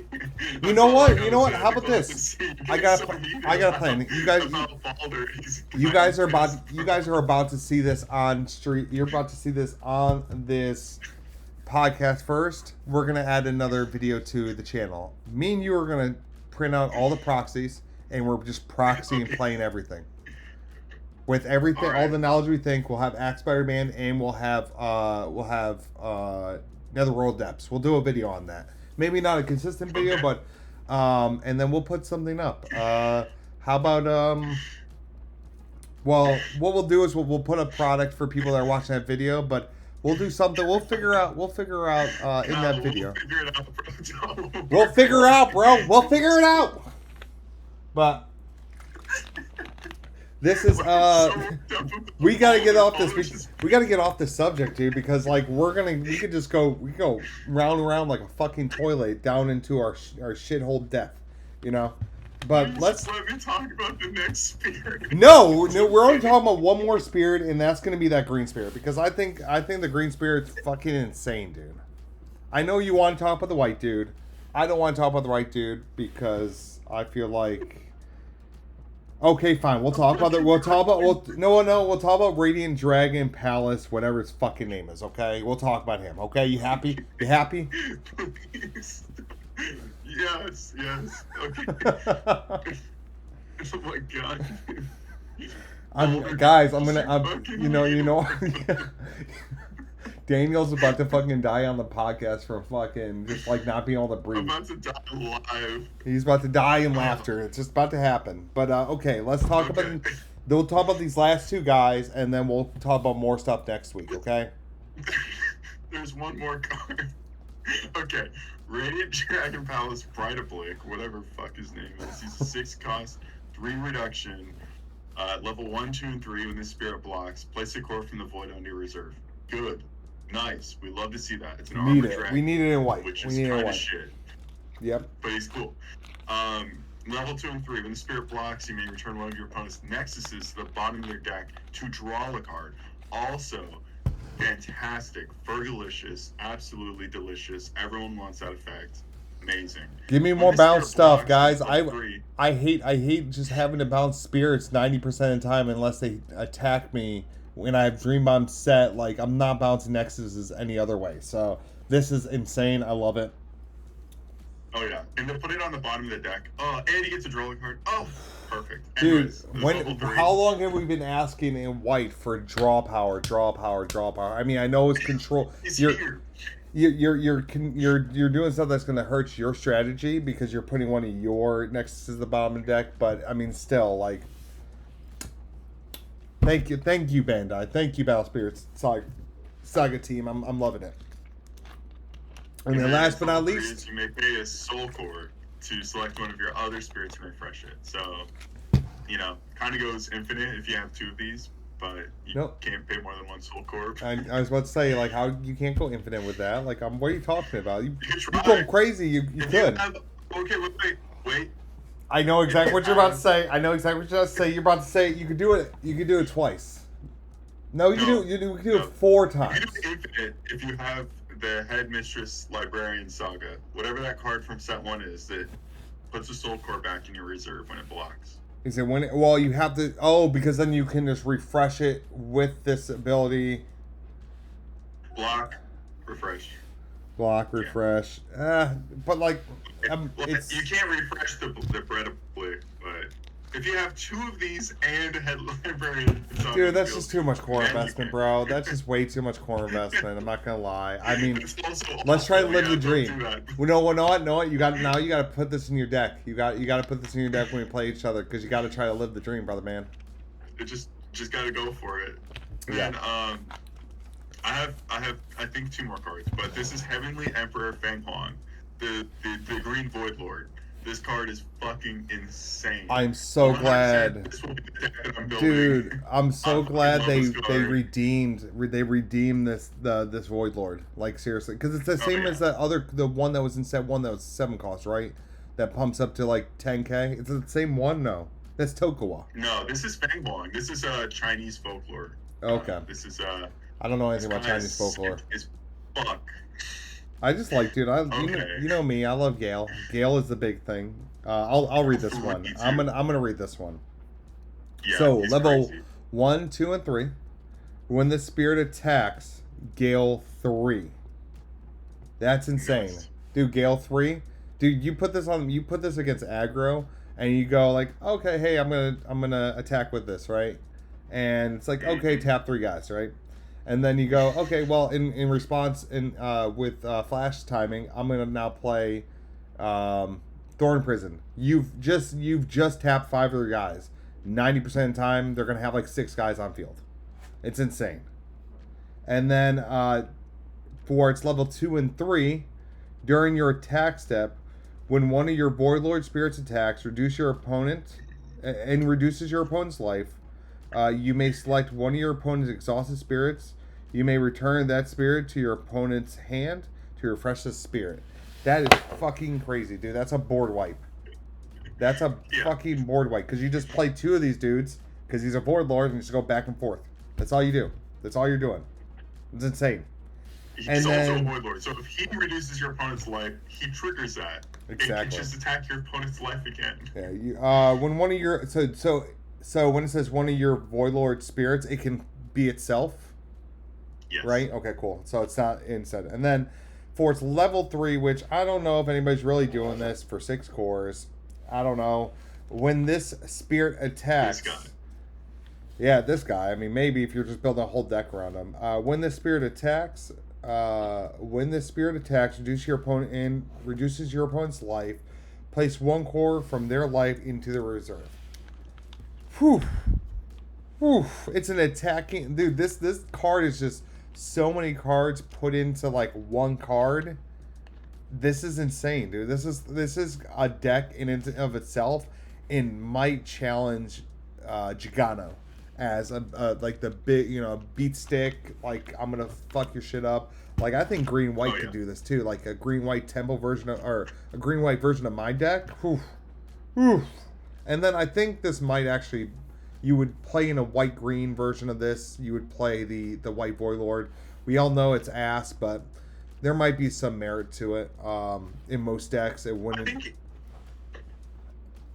You know what? How about this? I got a plan. You guys are about to see this on street. You're about to see this on this podcast first. We're gonna add another video to the channel. Me and you are gonna print out all the proxies, and we're just proxying and playing everything. With everything, all the knowledge we think, we'll have Axe Spider Band, and we'll have Netherworld Depths. We'll do a video on that. Maybe not a consistent video, but and then we'll put something up. How about well, what we'll do is we'll put a product for people that are watching that video, but we'll do something. We'll figure out in that video. We'll figure it out, bro. We'll figure it out. But this is we gotta get off this. We gotta get off this subject, dude, because like we could just go round and round like a fucking toilet down into our shithole death, you know. But let
me talk about the next spirit.
No, we're only talking about one more spirit, and that's gonna be that green spirit, because I think the green spirit's fucking insane, dude. I know you want to talk about the white dude. I don't want to talk about the white dude because I feel like. Okay, fine. We'll talk about We'll talk about Radiant Dragon Palace, whatever his fucking name is. Okay, we'll talk about him. Okay, you happy? You happy?
Please. Yes. Okay. Oh my god.
Daniel's about to fucking die on the podcast from fucking just like not being able to breathe.
I'm about to die live.
He's about to die in laughter. It's just about to happen. But okay, let's talk about. We'll talk about these last 2 guys, and then we'll talk about more stuff next week. Okay.
There's one more card. Okay, Radiant Dragon Palace, Brightablick, whatever fuck his name is. He's a 6 cost, 3 reduction. Level 1, 2, and 3 when this spirit blocks. Place a core from the void on your reserve. Good. Nice. We love to see that. It's an armor dragon.
We need it in white.
Which is kind of shit.
Yep.
But he's cool. Level 2 and 3. When the spirit blocks, you may return one of your opponent's nexuses to the bottom of their deck to draw a card. Also, fantastic. Fergalicious. Absolutely delicious. Everyone wants that effect. Amazing.
Give me more bounce stuff, guys. I hate just having to bounce spirits 90% of the time unless they attack me. When I have Dream Bomb set, like, I'm not bouncing Nexuses any other way. So, this is insane. I love it.
Oh yeah, and to put it on the bottom of the deck. Oh, and he gets a drawing card. Oh, perfect.
Dude,
Anyways,
how long have we been asking in white for draw power, draw power, draw power? I mean, I know it's control.
He's
You're
here.
you're doing stuff that's going to hurt your strategy because you're putting one of your next to the bottom of the deck. But I mean, still, like, thank you, Bandai, thank you, Battle Spirits Saga team. I'm loving it. And then last but not least,
you may pay a soul core to select one of your other spirits and refresh it. So, kind of goes infinite if you have 2 of these, but you can't pay more than 1 soul core.
I was about to say, like, how you can't go infinite with that. Like, what are you talking about? You
try.
go crazy. You could.
Okay, wait.
I know exactly what you're about to say. You're about to say you could do it. You could do it twice. No, you could do it 4 times.
You can do infinite if you have the Headmistress Librarian Saga, whatever that card from set 1 is, that puts a soul core back in your reserve when it blocks.
Is it when well, you have to... Oh, because then you can just refresh it with this ability.
Block, refresh.
Block, refresh. Yeah. But, like...
it's... You can't refresh the bread of blue, but... If you have 2 of these and a head librarian...
Dude, that's just too much core investment, bro. That's just way too much core investment. I'm not gonna lie. I mean, let's try to live the dream. Well, no, you got to put this in your deck. You got to put this in your deck when we play each other because you got to try to live the dream, brother man.
It just got to go for it.
Yeah.
And I have I think 2 more cards, but this is Heavenly Emperor Feng Huang, the Green Void Lord. This card is fucking insane.
I'm so glad,
this will be the deck that I'm building.
dude. I'm so glad they redeemed this Void Lord. Like, seriously, because it's the same as the one that was in set 1 that was 7 cost, right? That pumps up to like 10k. It's the same one. No, that's Tokawa.
No, this is Feng Huang. This is Chinese folklore.
Okay.
This is
I don't know anything about Chinese folklore.
It's fuck.
I just like, dude. You know me. I love Gale. Gale is the big thing. I'll read this one. I'm gonna read this one.
Yeah,
so level
crazy.
1, 2, and 3. When the spirit attacks, Gale 3. That's insane, dude. Gale 3, dude. You put this against aggro, and you go like, okay, hey, I'm gonna attack with this, right? And it's like, okay, tap 3 guys, right? And then you go, okay, well, in response, with flash timing, I'm gonna now play Thorn Prison. You've just tapped 5 other guys. 90% of the time, they're gonna have like 6 guys on field. It's insane. And then for its level 2 and 3, during your attack step, when one of your Void Lord spirits attacks, reduces your opponent's life. You may select one of your opponent's exhausted spirits. You may return that spirit to your opponent's hand to refresh the spirit. That is fucking crazy, dude. That's a board wipe. That's a fucking board wipe. Because you just play 2 of these dudes, because he's a Void Lord, and you just go back and forth. That's all you do. That's all you're doing. It's insane.
He's also a Void Lord. So if he reduces your opponent's life, he triggers that.
Exactly.
It can just attack your opponent's life again.
Yeah. When one of your... So when it says one of your Void Lord spirits, it can be itself?
Yes.
Right? Okay, cool. So it's not instead. And then for its level 3, which I don't know if anybody's really doing this for 6 cores. I don't know. When this spirit attacks...
This guy.
Yeah, this guy. I mean, maybe if you're just building a whole deck around him. When this spirit attacks... reduces your opponent's life. Place 1 core from their life into the reserve. Whew. Whew. It's an attacking... Dude, this card is just so many cards put into, like, 1 card. This is insane, dude. This is a deck in and of itself and might challenge Gigano as like the big, beat stick. Like, I'm going to fuck your shit up. Like, I think green-white could do this, too. Like, a green-white tempo version or a green-white version of my deck. Whew. Whew. And then I think this might actually... You would play in a white-green version of this. You would play the white Void Lord. We all know it's ass, but there might be some merit to it. In most decks, it wouldn't...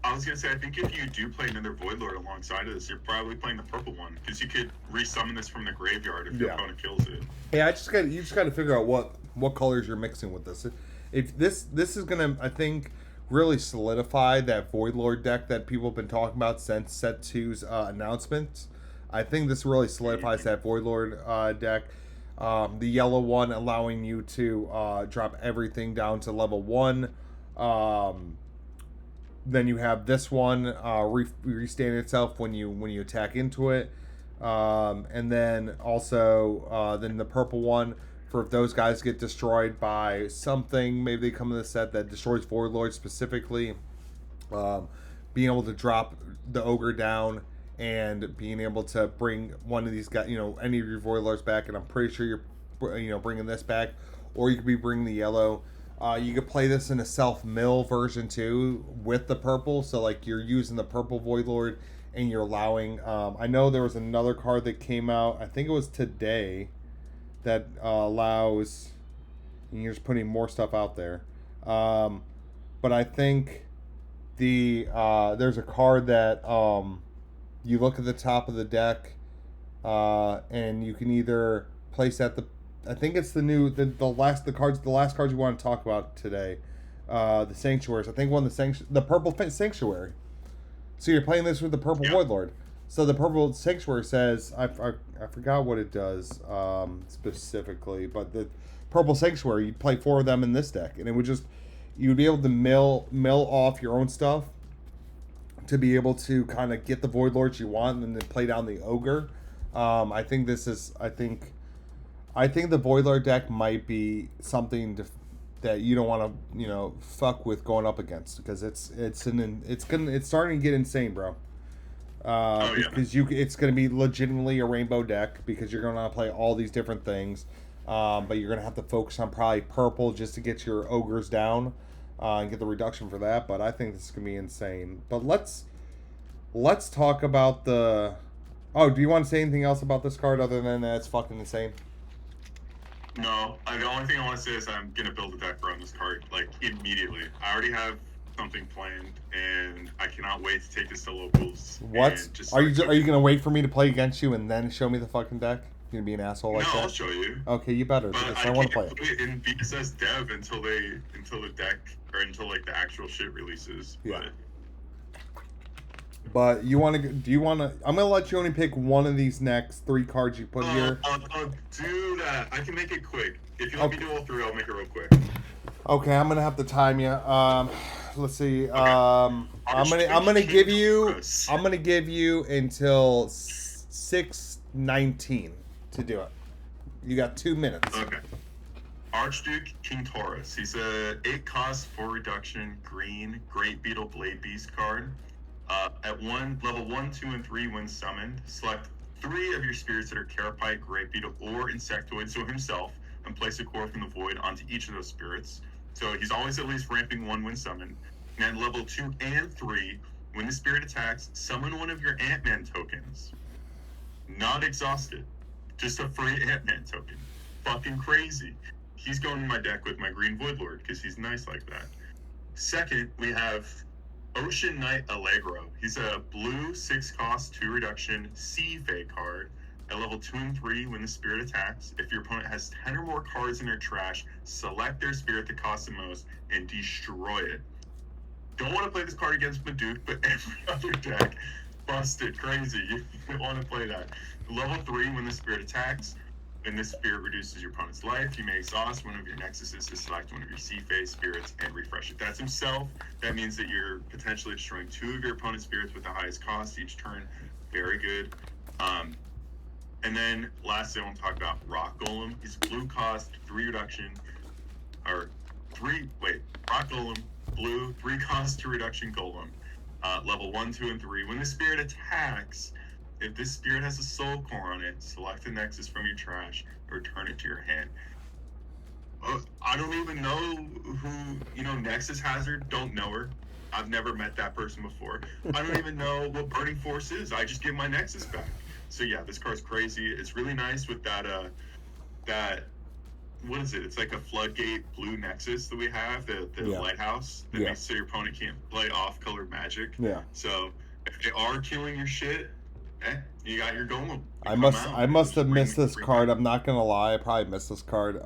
I was going to say, I think if you do play another Void Lord alongside of this, you're probably playing the purple one. Because you could resummon this from the graveyard if your opponent kills it.
Yeah, you just got to figure out what colors you're mixing with this. if this is gonna, I think, really solidify that Void Lord deck that people have been talking about since Set 2's announcements. I think this really solidifies that Void Lord deck. The yellow one allowing you to drop everything down to level 1. Then you have this one restand itself when you attack into it, and then also then the purple one for if those guys get destroyed by something, maybe they come in the set that destroys Void Lord specifically. Being able to drop the ogre down and being able to bring one of these guys, any of your Void Lords back, and I'm pretty sure you're bringing this back, or you could be bringing the yellow. You could play this in a self-mill version too with the purple. So like you're using the purple Void Lord and you're allowing. I know there was another card that came out. I think it was today that allows. And you're just putting more stuff out there. But I think there's a card that you look at the top of the deck and you can either place at the. I think it's the last cards we want to talk about today. The sanctuaries. I think the purple sanctuary. So you're playing this with the purple Void Lord. So the purple sanctuary says I forgot what it does specifically, but the purple sanctuary, you'd play 4 of them in this deck, and it would just you'd be able to mill off your own stuff to be able to kind of get the Void Lords you want and then play down the ogre. I think the Void Lord deck might be something that you don't want to fuck with going up against, because it's starting to get insane, bro. Because it's going to be legitimately a rainbow deck because you're going to play all these different things, but you're going to have to focus on probably purple just to get your ogres down and get the reduction for that. But I think this is going to be insane. But let's talk about the. Oh, do you want to say anything else about this card other than that it's fucking insane?
No, the only thing I want to say is I'm gonna build a deck around this card like immediately. I already have something planned, and I cannot wait to take this to locals.
What? Are you gonna wait for me to play against you and then show me the fucking deck? You gonna be an asshole like that?
No, I'll show you.
Okay, you better.
But
I want to play
it in BSS dev until the deck or until like the actual shit releases.
Yeah. But you want to? Do you want to? I'm gonna let you only pick one of these next 3 cards you put here.
I'll do that. I can make it quick. If you let me do all 3, I'll make it real quick.
Okay, I'm gonna have to time you. Let's see. Okay. I'm gonna give you until 6:19 to do it. You got 2 minutes.
Okay. Archduke King Taurus. He's a 8 cost 4 reduction green Great Beetle Blade Beast card. At level 1, 2, and 3, when summoned, select 3 of your spirits that are Carapace, Great Beetle, or Insectoid, so himself, and place a core from the void onto each of those spirits. So he's always at least ramping 1 when summoned. And level 2 and 3, when the spirit attacks, summon one of your Ant-Man tokens. Not exhausted. Just a free Ant-Man token. Fucking crazy. He's going in my deck with my green Void Lord, because he's nice like that. Second, we have Ocean Knight Allegro. He's a blue 6 cost 2 reduction Sea Fae card. At level 2 and 3, when the spirit attacks, if your opponent has 10 or more cards in their trash, select their spirit that costs the most and destroy it. Don't want to play this card against Maduke, but every other deck, busted, crazy. You don't want to play that. Level 3, when the spirit attacks, and this spirit reduces your opponent's life, you may exhaust one of your nexuses to select one of your Sea Fae spirits and refresh it. That's himself. That means that you're potentially destroying 2 of your opponent's spirits with the highest cost each turn. Very good. And then lastly, I want to talk about Rock Golem. He's blue cost 3 reduction, Rock Golem, blue 3 cost 2 reduction Golem. Level 1, 2, and 3. When the spirit attacks, if this spirit has a soul core on it, select the nexus from your trash or return it to your hand. I don't even know who, Nexus Hazard, don't know her. I've never met that person before. I don't even know what Burning Force is. I just give my Nexus back. So yeah, this card's crazy. It's really nice with that, what is it? It's like a floodgate blue Nexus that we have, the lighthouse that makes so your opponent can't play off-colored magic. Yeah. So if they are killing your shit, you got your golem.
I must have missed this card. I'm not gonna lie, I probably missed this card.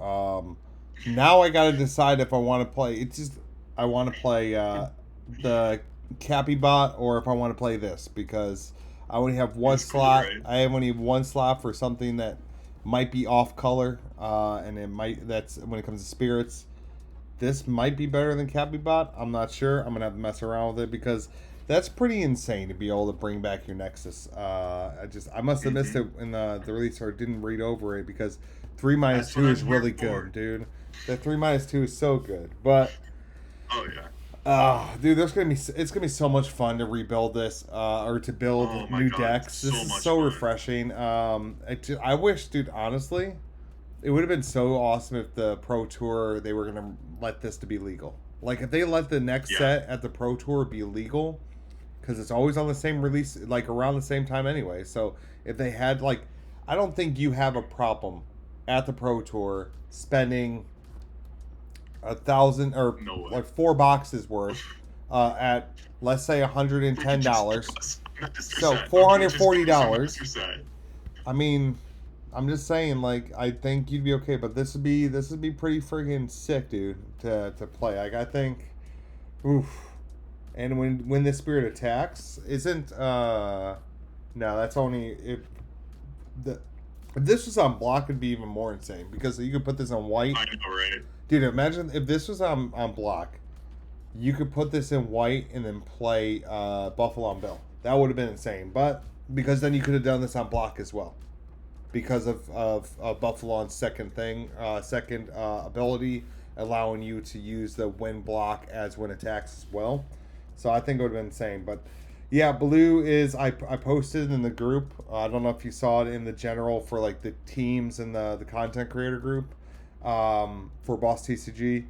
Now I gotta decide if I want to play. It's just I want to play the Cappy bot or if I want to play this because I only have one
It's cool,
slot.
right?
I only have one slot for something that might be off color, and it might. That's when it comes to spirits. This might be better than Cappy bot. I'm not sure. I'm gonna have to mess around with it because that's pretty insane to be able to bring back your Nexus. I must have missed it in the release or didn't read over it because 3 minus
That's
2
what
is
I'm
really
here for.
good, dude. That 3 minus 2 is so good. But
Oh yeah.
dude, it's gonna be so much fun to rebuild this or to build
Oh my
new
god,
decks.
it's
This
so
is
much
so
fun.
refreshing. I wish, dude, honestly, it would have been so awesome if the Pro Tour they were gonna let this to be legal. Like if they let the next
Yeah.
set at the Pro Tour be legal, because it's always on the same release, like around the same time anyway. So if they had like, I don't think you have a problem at the Pro Tour spending 1,000 or
No way.
like 4 boxes worth at let's say $110. So $440. I mean, I'm just saying, like, I think you'd be okay, but this would be pretty friggin' sick, dude, to play. Like, I think, oof. And when the spirit attacks, isn't no, that's only the if this was on block, it'd be even more insane because you could put this on white.
I know, right?
Dude, imagine if this was on block, you could put this in white and then play Buffalo Bill. That would have been insane. But because then you could have done this on block as well. Because of Buffalon's second ability, allowing you to use the win block as win attacks as well. So I think it would have been insane. But yeah, blue is I posted in the group. I don't know if you saw it in the general for like the teams and the content creator group for Boss Tcg.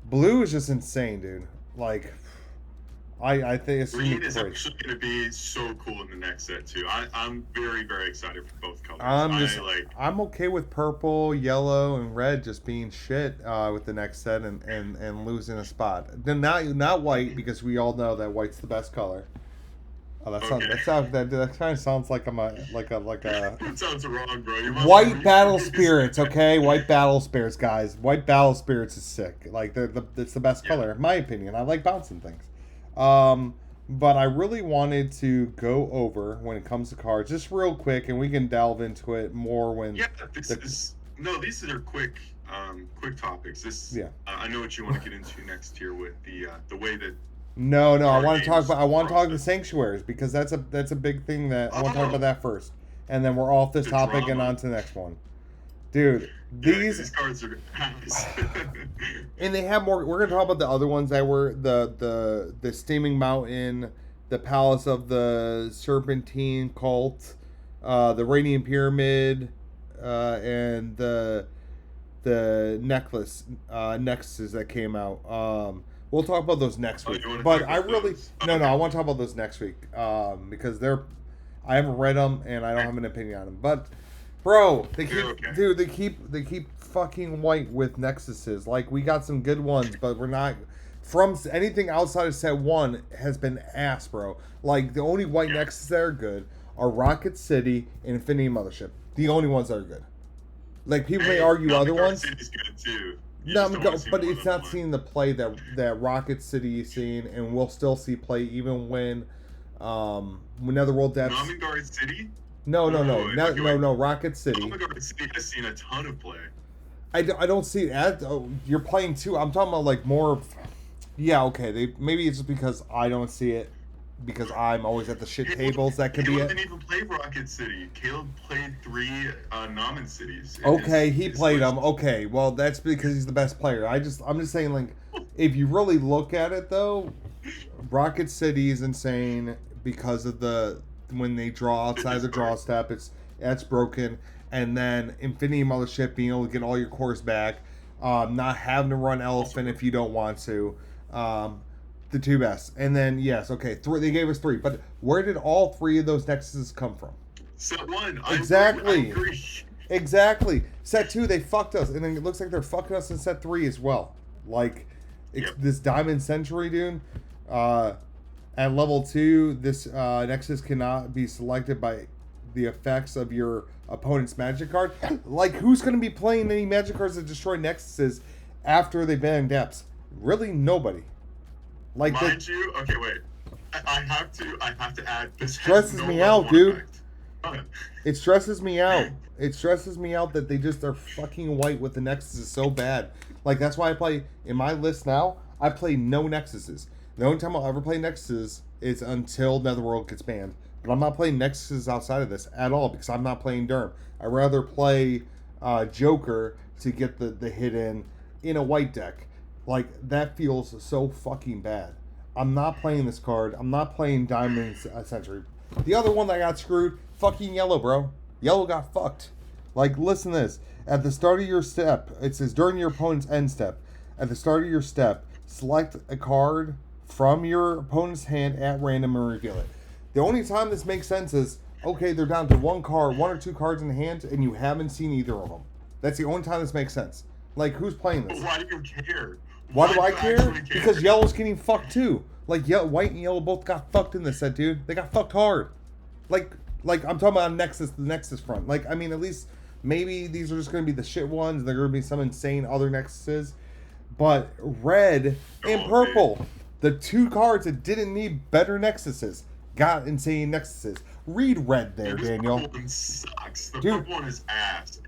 Blue is just insane, dude. Like I think it's
Green is actually going to be so cool in the next set too. I'm very, very excited for both colors.
I'm okay with purple, yellow, and red just being shit with the next set and losing a spot. Then not white because we all know that white's the best color. Oh, that kind of sounds like I'm like a
That sounds wrong, bro.
White battle spirits, okay? White battle spirits, guys. White battle spirits is sick. Like it's the best color in my opinion. I like bouncing things. But I really wanted to go over when it comes to cards, just real quick, and we can delve into it more when.
Yeah, these are quick topics. I know what you want to get into next here with the way that.
No, I want to talk about the sanctuaries because that's a big thing that I want to talk about that first, and then we're off this topic and on to the next one. Dude, these
cards are nice.
And they have more. We're gonna talk about the other ones that were the Steaming Mountain, the Palace of the Serpentine Cult, the Radiant Pyramid, and the necklaces that came out. We'll talk about those next week. But I really I want to talk about those next week because I haven't read them and I don't have an opinion on them. But bro, they keep fucking white with Nexuses. Like we got some good ones, but we're not from anything outside of set 1 has been ass, bro. Like the only white Nexuses that are good are Rocket City and Infinity Mothership. The only ones that are good. Like people may argue other ones.
City's good too.
But it's not seeing the play that Rocket City is seeing, and we'll still see play even when Netherworld Depths.
Namigard City?
No, Rocket City.
Namigard City has seen a ton of play.
I don't see it. You're playing too. I'm talking about like more of. Yeah, okay. Maybe it's just because I don't see it because I'm always at the shit tables. That could be it.
Caleb didn't even play Rocket City. Caleb played 3 Namen cities.
Okay, he played them. Okay, well that's because he's the best player. I'm just saying, like, if you really look at it though, Rocket City is insane because of when they draw outside the draw step. That's broken, and then Infinity Mothership being able to get all your cores back, not having to run Elephant if you don't want to. The 2 best. And then, yes, okay, they gave us 3. But where did all 3 of those Nexuses come from?
Set 1.
Exactly.
I agree.
Exactly. Set 2, they fucked us. And then it looks like they're fucking us in set 3 as well. Like, this Diamond Century, dude. At level 2, this Nexus cannot be selected by the effects of your opponent's magic card. Like, who's going to be playing any magic cards that destroy Nexuses after they banned depths? Really, nobody. Like
Mind you, okay, wait. I have to add. This
stresses
has no
me
level
out,
one
dude.
effect.
It stresses me out. It stresses me out that they just are fucking white with the Nexuses so bad. Like, that's why I play, in my list now, I play no Nexuses. The only time I'll ever play Nexuses is until Netherworld gets banned. But I'm not playing Nexuses outside of this at all because I'm not playing Derm. I'd rather play Joker to get the hit in a white deck. Like, that feels so fucking bad. I'm not playing this card. I'm not playing Diamond Century. The other one that got screwed, fucking Yellow, bro. Yellow got fucked. Like, listen to this. At the start of your step, it says during your opponent's end step. At the start of your step, select a card from your opponent's hand at random and reveal it. The only time this makes sense is, okay, they're down to one or two cards in the hand, and you haven't seen either of them. That's the only time this makes sense. Like, who's playing this?
Why do you care?
Why do I care? Because Yellow's getting fucked too. Like, white and Yellow both got fucked in this set, dude. They got fucked hard. Like I'm talking about the Nexus front. Like, I mean, at least maybe these are just going to be the shit ones. They're going to be some insane other Nexuses. But red and purple, the two cards that didn't need better Nexuses, got insane Nexuses. Read red there, Daniel.
Purple one sucks. The
Dude.
purple one is ass.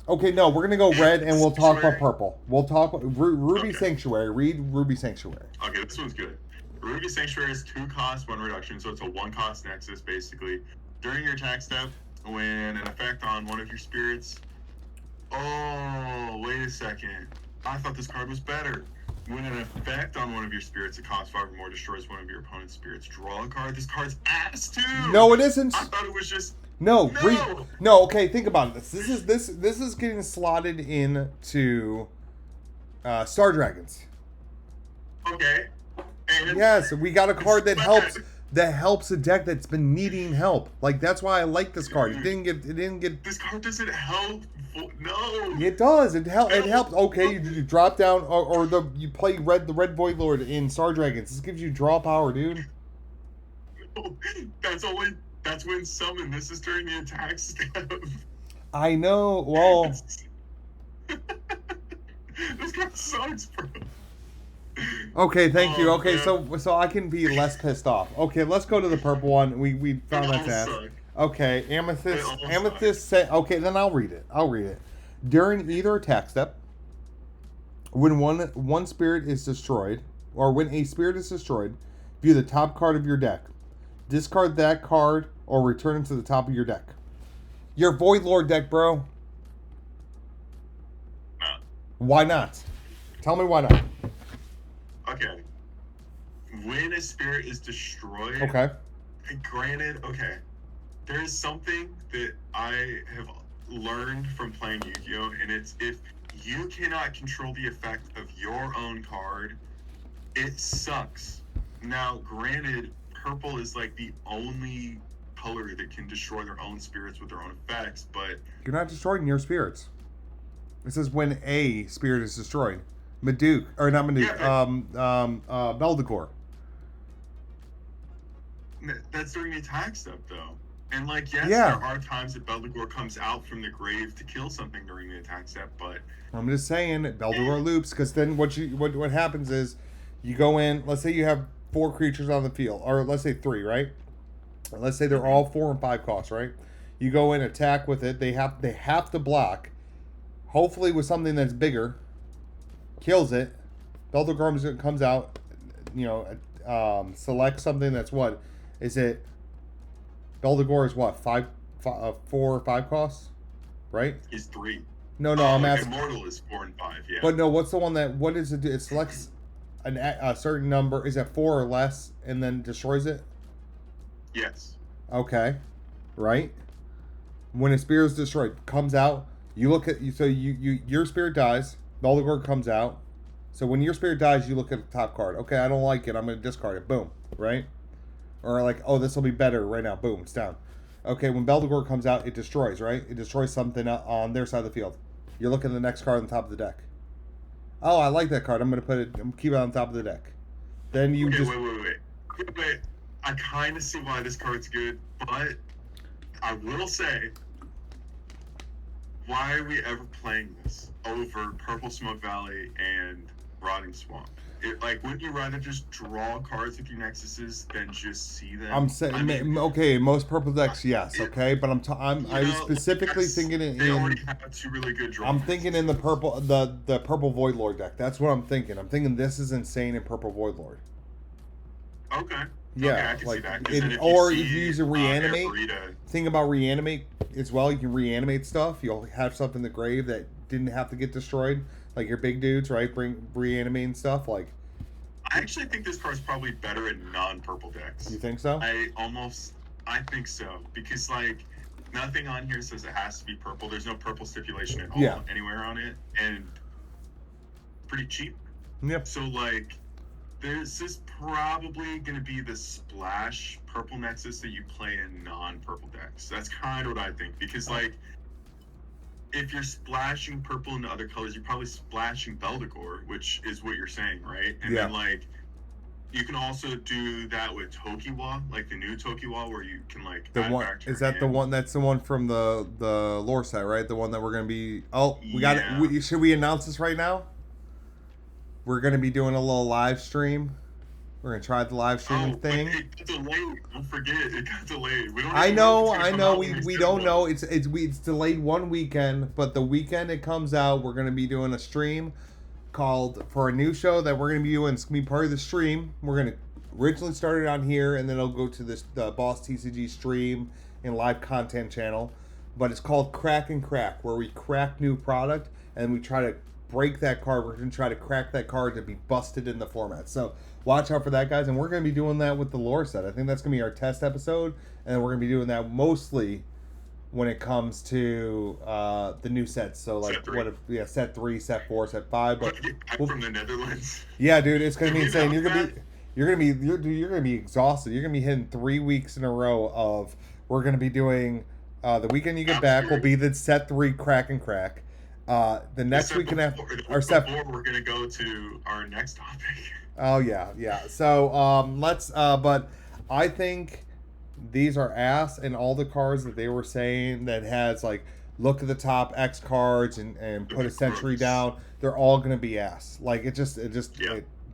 Okay, no, we're going to go red and we'll talk about
Sanctuary.
purple. We'll talk Ruby
Okay.
Sanctuary. Read Ruby Sanctuary.
Okay, this one's good. Ruby Sanctuary is 2 cost, 1 reduction, so it's a 1 cost Nexus, basically. During your attack step, when an effect on one of your spirits... Oh, wait a second. I thought this card was better. When an effect on one of your spirits that costs 5 or more destroys one of your opponent's spirits, draw a card. This card's ass, too!
No, it isn't.
I thought it was just...
No,
No!
no. Okay, think about this. This is getting slotted into Star Dragons.
Okay. And
Yes, we got a card that helps a deck that's been needing help. Like, that's why I like this card. It didn't get.
this card doesn't help. No.
It does. It helps. Okay, you drop down or you play the red Void Lord in Star Dragons. This gives you draw power, dude.
That's when summon. This is during the attack step.
I know. Well,
this guy sucks, bro.
okay, thank you.
Oh,
Okay,
man.
so I can be less pissed off. Okay, let's go to the purple one. We found
They
that
all
fast.
suck.
Okay, Amethyst.
They all
Amethyst. Okay, then I'll read it. During either attack step, when one spirit is destroyed, or when a spirit is destroyed, view the top card of your deck. Discard that card or return it to the top of your deck. Your Void Lord deck, bro.
No.
Why not? Tell me why not.
Okay. When a spirit is destroyed.
Okay.
Granted, okay. There is something that I have learned from playing Yu-Gi-Oh, and it's if you cannot control the effect of your own card, it sucks. Now, granted, purple is like the only color that can destroy their own spirits with their own effects, but
You're not destroying your spirits. It says when a spirit is destroyed. Maduke, or not Maduke, Beldegor.
that's during the attack step, though. And like, yes,
Yeah.
there are times that Beldegor comes out from the grave to kill something during the attack step, but
I'm just saying, Beldegor loops, because then what happens is, you go in, let's say you have 4 creatures on the field, or let's say 3, right? Let's say they're all 4 and 5 costs, right? You go in, attack with it, they have to block, hopefully with something that's bigger, kills it, Beldegor comes out, select something that's what? Is it, Beldegor is what, 4 or 5 costs? Right?
he's 3.
No, I'm asking.
Immortal is 4 and 5, yeah.
But no, what's the one what does it do? It selects a certain number. Is it 4 or less and then destroys it?
Yes.
Okay. Right? When a spirit is destroyed, comes out, you look at your spirit dies, Beldegor comes out. So when your spirit dies, you look at the top card. Okay, I don't like it, I'm gonna discard it. Boom. Right? Or like, oh, this will be better right now. Boom, it's down. Okay, when Beldegor comes out, it destroys, right? It destroys something on their side of the field. You're looking at the next card on the top of the deck. Oh, I like that card. I'm gonna keep it on top of the deck. Then you
Okay,
just
wait. I kind of see why this card's good, but I will say, why are we ever playing this over Purple Smoke Valley and Rotting Swamp? Wouldn't you rather just draw cards with your Nexuses than just see them?
I'm saying, okay, most purple decks, yes, okay, but I'm specifically thinking
they already have 2 really good draws.
I'm thinking in the purple, the purple Void Lord deck. That's what I'm thinking. I'm thinking this is insane in purple Void Lord.
Okay.
Yeah,
okay, I can see that.
If you use a reanimate, think about reanimate as well. You can reanimate stuff. You'll have stuff in the grave that didn't have to get destroyed, like your big dudes, right? Bring reanimating stuff. Like,
I actually think this card's probably better in non-purple decks.
You think so?
I think so, because like nothing on here says it has to be purple. There's no purple stipulation at all anywhere on it, and pretty cheap.
Yep.
So like, this is probably going to be the splash purple Nexus that you play in non-purple decks. That's kind of what I think, because like, if you're splashing purple into other colors, you're probably splashing Beldegor, which is what you're saying, right? And then like, you can also do that with Tokiwa, like the new Tokiwa, where you can like
the one is that hand. The one that's the one from the lore set, right? The one that we're gonna be. Oh, we got it. Should we announce this right now? We're gonna be doing a little live stream. We're gonna try the live streaming thing.
It got delayed. Don't forget, it got delayed. We don't
I know. We don't know. It's delayed one weekend, but the weekend it comes out, we're gonna be doing a stream called for a new show that we're gonna be doing. It's gonna be part of the stream. We're gonna originally start it on here, and then it'll go to the Boss Tcg stream and live content channel. But it's called Crack and Crack, where we crack new product and we try to break that card. We're gonna try to crack that card to be busted in the format. So watch out for that, guys. And we're gonna be doing that with the lore set. I think that's gonna be our test episode, and we're gonna be doing that mostly when it comes to the new sets. So like set 3, set 4, set 5. But
from the Netherlands.
Yeah, dude, it's gonna be insane. You're gonna be exhausted. You're gonna be hitting 3 weeks in a row of. We're gonna be doing the weekend you get back will be the set 3 Crack and Crack. The next weekend after our set 4,
we're gonna go to our next topic.
Oh yeah. So let's. But I think these are ass, and all the cards that they were saying that has like look at the top X cards and put a century down. They're all gonna be ass. Like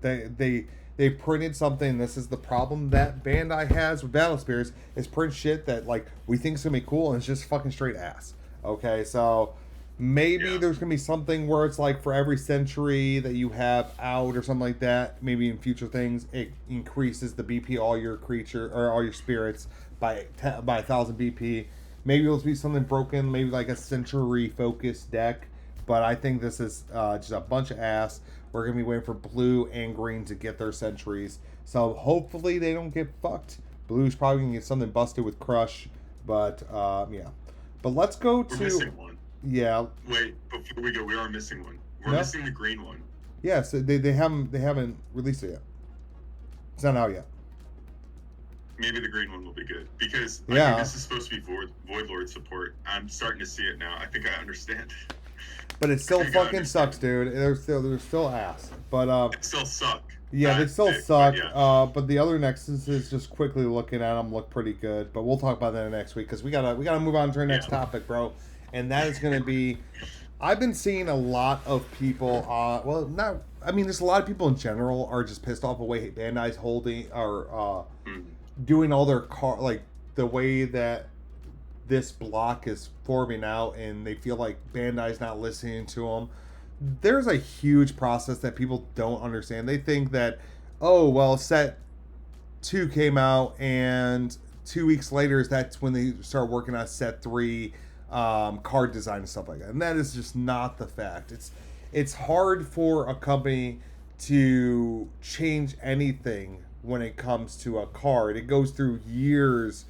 they printed something. This is the problem that Bandai has with Battle Spears is print shit that like we think is gonna be cool and it's just fucking straight ass. Okay, so. Maybe there's going to be something where it's like for every century that you have out or something like that, maybe in future things, it increases the BP all your creature or all your spirits by 1,000 BP. Maybe it'll be something broken, maybe like a century focused deck. But I think this is just a bunch of ass. We're going to be waiting for blue and green to get their centuries. So hopefully they don't get fucked. Blue's probably going to get something busted with Crush. But yeah. But let's go to...
We're missing one.
Yeah.
Wait, before we go, we are missing one. We're missing the green one.
Yeah, so they haven't released it yet. It's not out yet.
Maybe the green one will be good because I think this is supposed to be Void Lord support. I'm starting to see it now. I think I understand.
But it still fucking sucks, dude. They're still ass. But
they still suck.
Yeah, they still suck. But the other Nexus is just quickly looking at them look pretty good. But we'll talk about that next week because we gotta move on to our next topic, bro. And that is going to be, I've been seeing a lot of people, there's a lot of people in general are just pissed off the way Bandai's holding, or doing all their like the way that this block is forming out, and they feel like Bandai's not listening to them. There's a huge process that people don't understand. They think that, set 2 came out, and 2 weeks later, that's when they start working on set 3, card design and stuff like that, and that is just not the fact. It's hard for a company to change anything when it comes to a card. It goes through a year's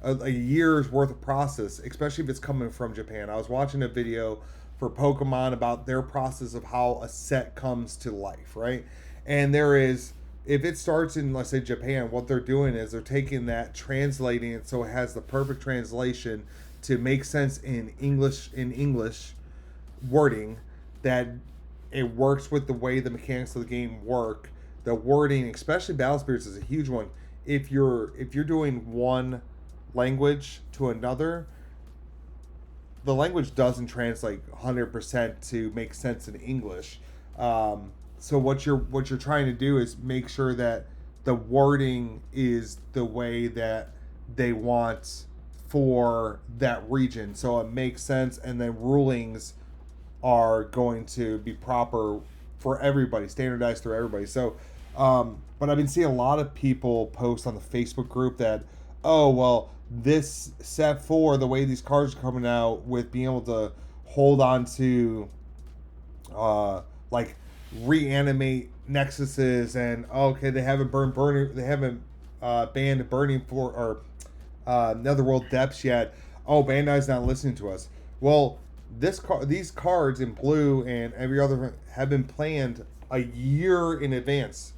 worth of process, especially if it's coming from Japan. I was watching a video for Pokemon about their process of how a set comes to life, right? And if it starts in, let's say, Japan, what they're doing is they're taking that, translating it so it has the perfect translation to make sense in English wording, that it works with the way the mechanics of the game work. The wording, especially Battle Spirits, is a huge one. If you're doing one language to another, the language doesn't translate 100% to make sense in English. So what you're trying to do is make sure that the wording is the way that they want for that region, so it makes sense, and then rulings are going to be proper for everybody, standardized through everybody. So, but I've been seeing a lot of people post on the Facebook group that, oh well, this set 4, the way these cards are coming out, with being able to hold on to, like reanimate nexuses, and okay, they haven't they haven't banned burning for or netherworld depths yet. Oh, Bandai's not listening to us. Well, these cards in blue and every other have been planned a year in advance,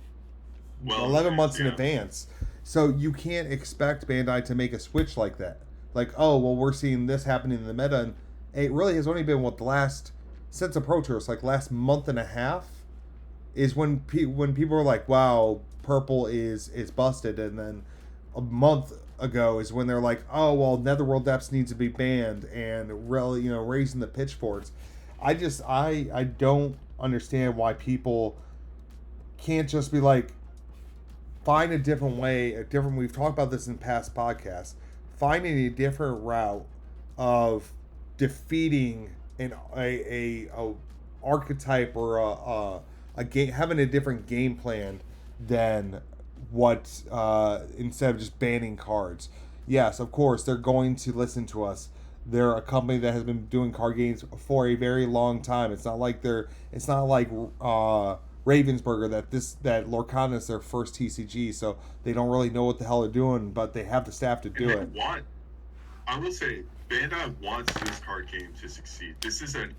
Well,
11 months in
yeah.
advance. So you can't expect Bandai to make a switch like that. Like, oh well, we're seeing this happening in the meta, and it really has only been what the last, since Pro Tours, like last month and a half, is when people are like, wow, purple is busted, and then a month ago is when they're like, oh well, netherworld depths needs to be banned, and really, raising the pitchforks. I don't understand why people can't just be like, find a different way, we've talked about this in past podcasts, finding a different route of defeating a archetype, or a game, having a different game plan than what, instead of just banning cards. Yes, of course they're going to listen to us. They're a company that has been doing card games for a very long time. It's not like Ravensburger, that Lorcana is their first TCG, so they don't really know what the hell they're doing, but they have the staff to do it.
I will say, Bandai wants this card game to succeed. This is an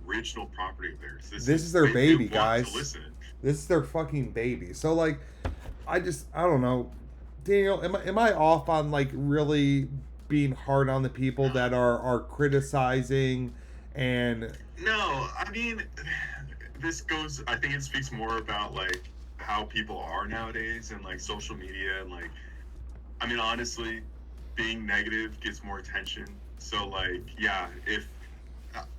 original property of theirs. This
is their baby,
they
guys.
Want to listen.
This is their fucking baby. So like, I don't know, Daniel. Am I off on like really being hard on the people that are criticizing? And
no, I mean, this goes. I think it speaks more about like how people are nowadays, and like social media, and like, I mean, honestly, being negative gets more attention. So like, yeah,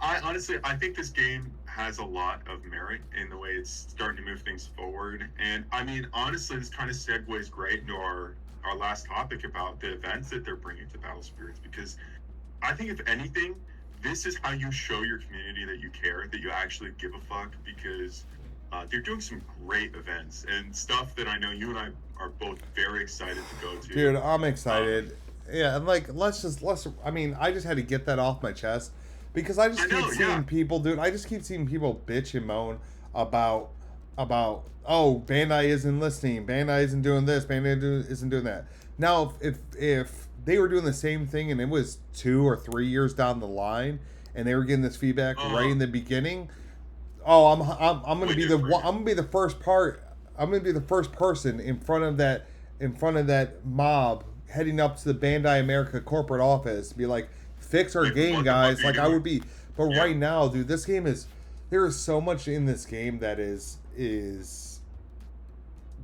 I think this game has a lot of merit in the way it's starting to move things forward. And I mean, honestly, this kind of segues great into our last topic about the events that they're bringing to Battle Spirits, because I think, if anything, this is how you show your community that you care, that you actually give a fuck, because they're doing some great events and stuff that I know you and I are both very excited to go to.
Dude, I'm excited. Yeah, and like, I mean, I just had to get that off my chest, because I just keep seeing people, dude. I just keep seeing people bitch and moan about oh, Bandai isn't listening, Bandai isn't doing this, Bandai isn't doing that. Now, if they were doing the same thing and it was 2 or 3 years down the line, and they were getting this feedback right in the beginning, oh, I'm gonna be the first person in front of that mob heading up to the Bandai America corporate office, be like, fix our game, guys. Like, I would be. But right now, dude, this game there is so much in this game that is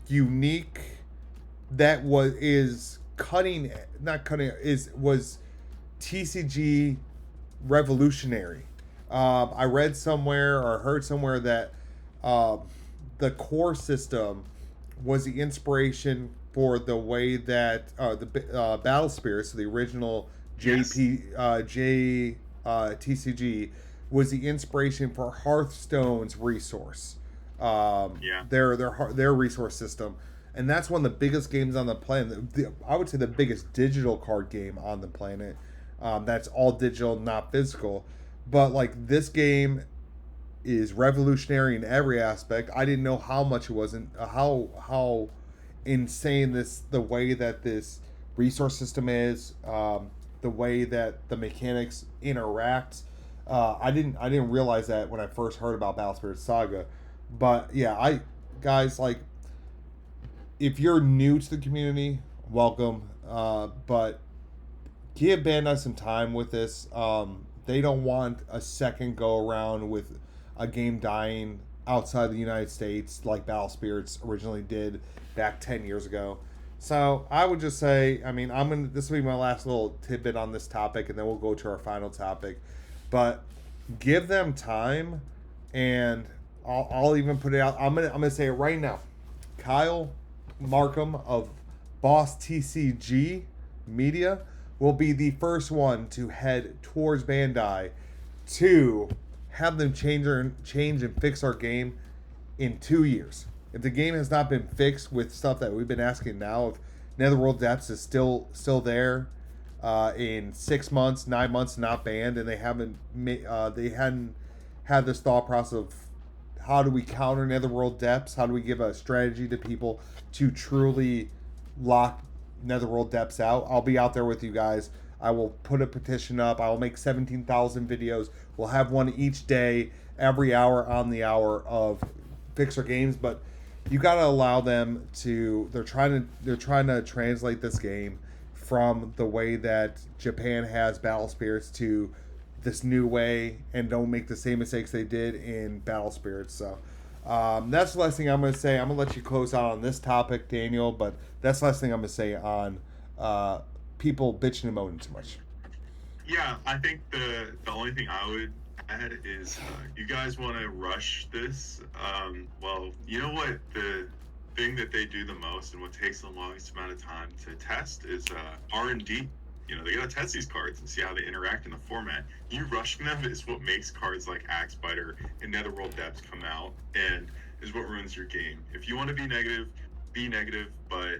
unique, that was TCG revolutionary. I read somewhere or heard somewhere that the core system was the inspiration for the way that the Battle Spirits, the original TCG, was the inspiration for Hearthstone's resource. Their resource system, and that's one of the biggest games on the planet. I would say the biggest digital card game on the planet. That's all digital, not physical. But like, this game is revolutionary in every aspect. I didn't know how much it wasn't, how insane the way that this resource system is, the way that the mechanics interact. I didn't realize that when I first heard about Battle Spirit Saga. But yeah, guys, like, if you're new to the community, welcome. But give Bandai some time with this. They don't want a second go around with a game dying outside the United States like Battle Spirits originally did back 10 years ago. So I would just say, I mean, this will be my last little tidbit on this topic, and then we'll go to our final topic. But give them time, and I'll even put it out. I'm gonna say it right now. Kyle Markham of Boss Tcg Media will be the first one to head towards Bandai to have them change and fix our game in 2 years. If the game has not been fixed with stuff that we've been asking now, if Netherworld Depths is still there in 6 months, 9 months, not banned, and they hadn't had this thought process of how do we counter Netherworld Depths? How do we give a strategy to people to truly lock Netherworld Depths out? I'll be out there with you guys. I will put a petition up. I will make 17,000 videos. We'll have one each day, every hour on the hour of fix our games, but you got to allow them to. They're trying to translate this game from the way that Japan has Battle Spirits to this new way, and don't make the same mistakes they did in Battle Spirits. So that's the last thing I'm going to say. I'm going to let you close out on this topic, Daniel, but that's the last thing I'm going to say on people bitching and moaning too much.
Yeah, I think the only thing I would add is you guys want to rush this. Well, you know what, the thing that they do the most and what takes the longest amount of time to test is R&D. You know, they gotta test these cards and see how they interact in the format. You rushing them is what makes cards like Axebiter and Netherworld Depths come out, and is what ruins your game. If you want to be negative, but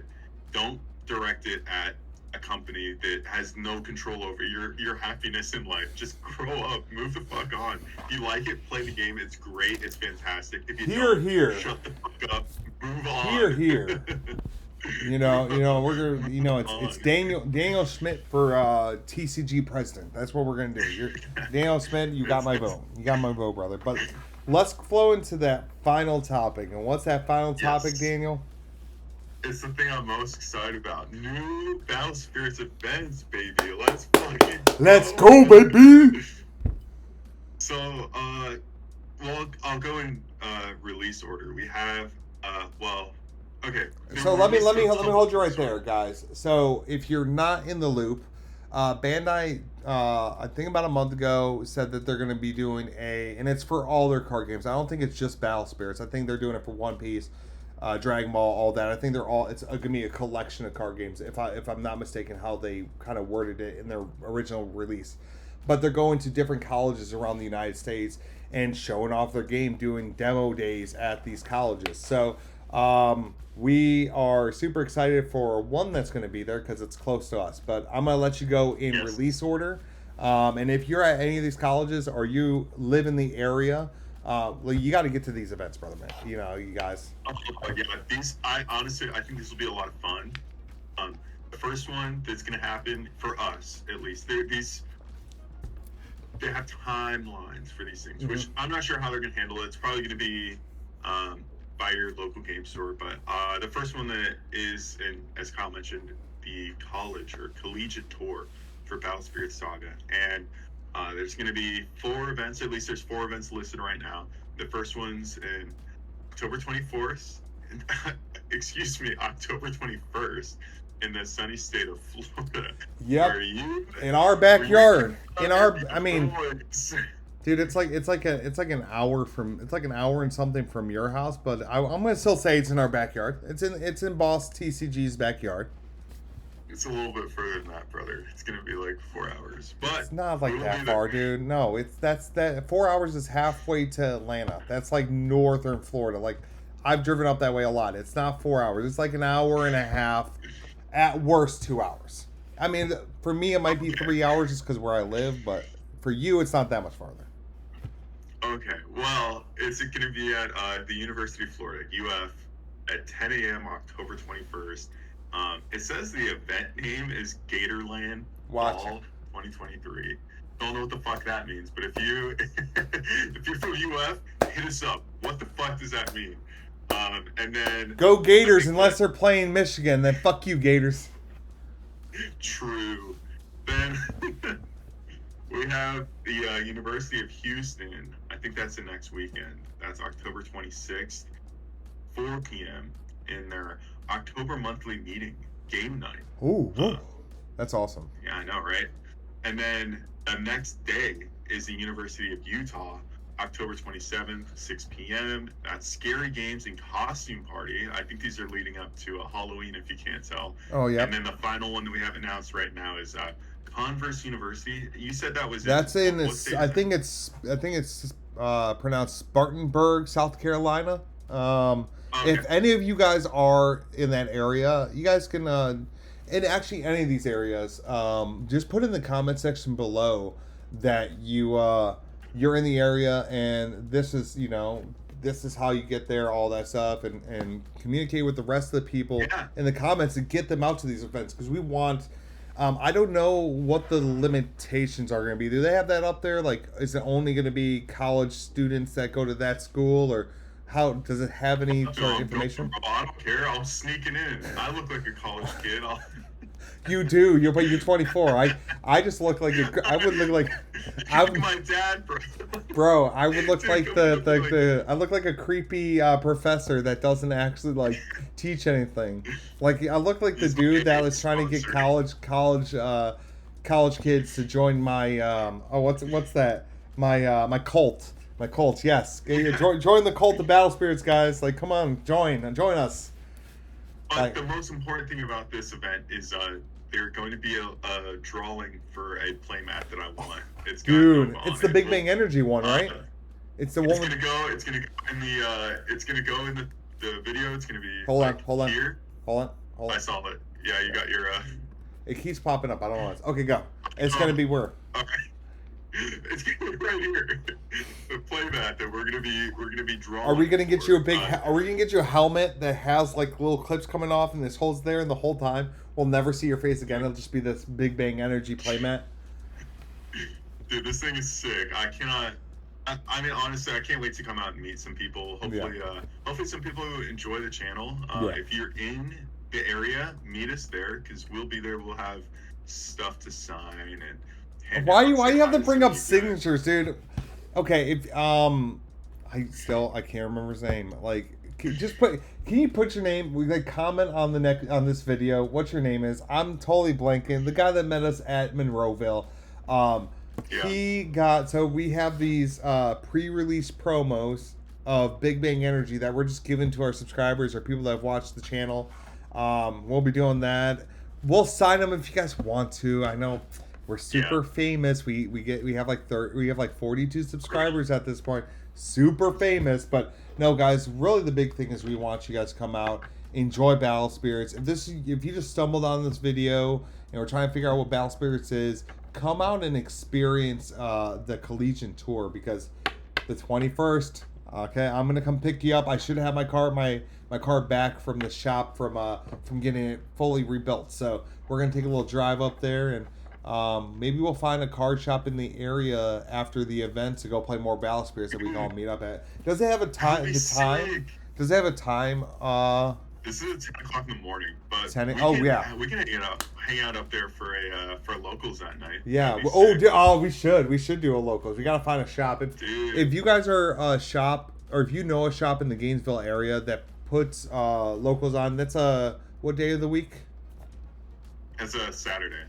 don't direct it at a company that has no control over your happiness in life. Just grow up, move the fuck on. If you like it, play the game. It's great. It's fantastic. If you don't, shut the fuck up. Move on.
Here. We're gonna, it's Daniel Schmidt for TCG president. That's what we're gonna do. Daniel Schmidt. You got my vote. You got my vote, brother. But let's flow into that final topic. And what's that final topic, Daniel?
It's the thing I'm most excited about. New Battle Spirits events, baby. Let's
go, baby.
So, I'll go in release order. We have, okay.
So let me hold you right there, guys. So if you're not in the loop, Bandai, I think about a month ago, said that they're going to be doing and it's for all their card games. I don't think it's just Battle Spirits. I think they're doing it for One Piece, Dragon Ball, all that. I think it's going to be a collection of card games, if I'm not mistaken, how they kind of worded it in their original release. But they're going to different colleges around the United States and showing off their game, doing demo days at these colleges. So we are super excited for one that's going to be there because it's close to us. But I'm going to let you go in release order. And if you're at any of these colleges or you live in the area, you got to get to these events, brother, man. You know, you guys.
I think this will be a lot of fun. The first one that's going to happen for us, at least, they have timelines for these things, which I'm not sure how they're going to handle it. It's probably going to be by your local game store. But the first one that is, and as Kyle mentioned, the college or collegiate tour for Battle Spirits Saga. And there's going to be 4 events. At least there's 4 events listed right now. The first one's in October 24th. October 21st. In the sunny state of Florida.
Yep. In our backyard. Dude, it's like an hour and something from your house, but I'm gonna still say it's in our backyard. It's in Boss Tcg's backyard.
It's a little bit further than that, brother. It's gonna be like 4 hours, but
it's not like that far, dude. No, that's 4 hours is halfway to Atlanta. That's like northern Florida. Like I've driven up that way a lot. It's not 4 hours. It's like an hour and a half. At worst, 2 hours. I mean, for me, it might be 3 hours just because where I live, but for you, it's not that much farther.
Okay, well, it's going to be at the University of Florida, UF, at 10 a.m. October 21st. It says the event name is Gatorland Fall 2023. Don't know what the fuck that means, but if you're from UF, hit us up. What the fuck does that mean? And then
go Gators, unless they're playing Michigan, then fuck you, Gators.
True. Then we have the University of Houston. I think that's the next weekend. That's October 26th, 4 p.m. in their October monthly meeting game night.
Ooh, that's awesome.
Yeah, I know, right? And then the next day is the University of Utah, October 27th, 6 p.m. That's Scary Games and Costume Party. I think these are leading up to a Halloween, if you can't tell.
Oh, yeah.
And then the final one that we have announced right now is Converse University. You said that was
I think it's pronounced Spartanburg, South Carolina. Okay. If any of you guys are in that area, you guys can, and actually any of these areas, just put in the comment section below that you're in the area, and this is how you get there, all that stuff, and communicate with the rest of the people in the comments and get them out to these events, because we want. I don't know what the limitations are going to be. Do they have that up there? Like, is it only going to be college students that go to that school, or how does it have any sort of information?
I don't care. I'm sneaking in. I look like a college kid.
You do. But you're 24. I just look like I would look like
my dad, bro.
Bro, I would look like I look like a creepy professor that doesn't actually like teach anything. Like I look like the dude that was trying to get college kids to join my what's that? My cult. My cult. Yes. Join the cult of Battle Spirits, guys. Like, come on, join us.
But the most important thing about this event is there's going to be a drawing for a playmat that I want. It's
the Big Bang Energy one, right? It's the one.
It's gonna go in the. It's gonna go in the video. It's gonna be.
Hold on.
Here.
Hold on.
I saw it. Yeah, you got your.
It keeps popping up. I don't know. Okay, go. It's gonna be where?
Okay. It's gonna be right here. The playmat that we're gonna be drawing.
Are we gonna get you a big? Are we gonna get you a helmet that has like little clips coming off and this hole's there, and the whole time we'll never see your face again? It'll just be this Big Bang Energy playmat.
Dude, this thing is sick. I mean, honestly, I can't wait to come out and meet some people. Hopefully some people who enjoy the channel. If you're in the area, meet us there, because we'll be there. We'll have stuff to sign and.
Why you have to bring up signatures, dude? Okay, if I can't remember his name. Like, can you put your name? We like comment on on this video what your name is. I'm totally blanking. The guy that met us at Monroeville. So we have these pre-release promos of Big Bang Energy that we're just giving to our subscribers or people that have watched the channel. We'll be doing that. We'll sign them if you guys want to. I know. We're super famous. We have like 42 subscribers at this point. Super famous, but no, guys. Really, the big thing is we want you guys to come out, enjoy Battle Spirits. If you just stumbled on this video and we're trying to figure out what Battle Spirits is, come out and experience the Collegian Tour, because the 21st. Okay, I'm gonna come pick you up. I should have my car back from the shop from getting it fully rebuilt. So we're gonna take a little drive up there, and maybe we'll find a card shop in the area after the event to go play more Battle Spirits that we can all meet up at. Does it have a time? Does it have a time?
This is at 10 o'clock in the morning, but we can hang out up there for locals that night.
Yeah. We should do a locals. We gotta find a shop. If you guys are a shop, or if you know a shop in the Gainesville area that puts locals on, that's what day of the week?
It's a Saturday.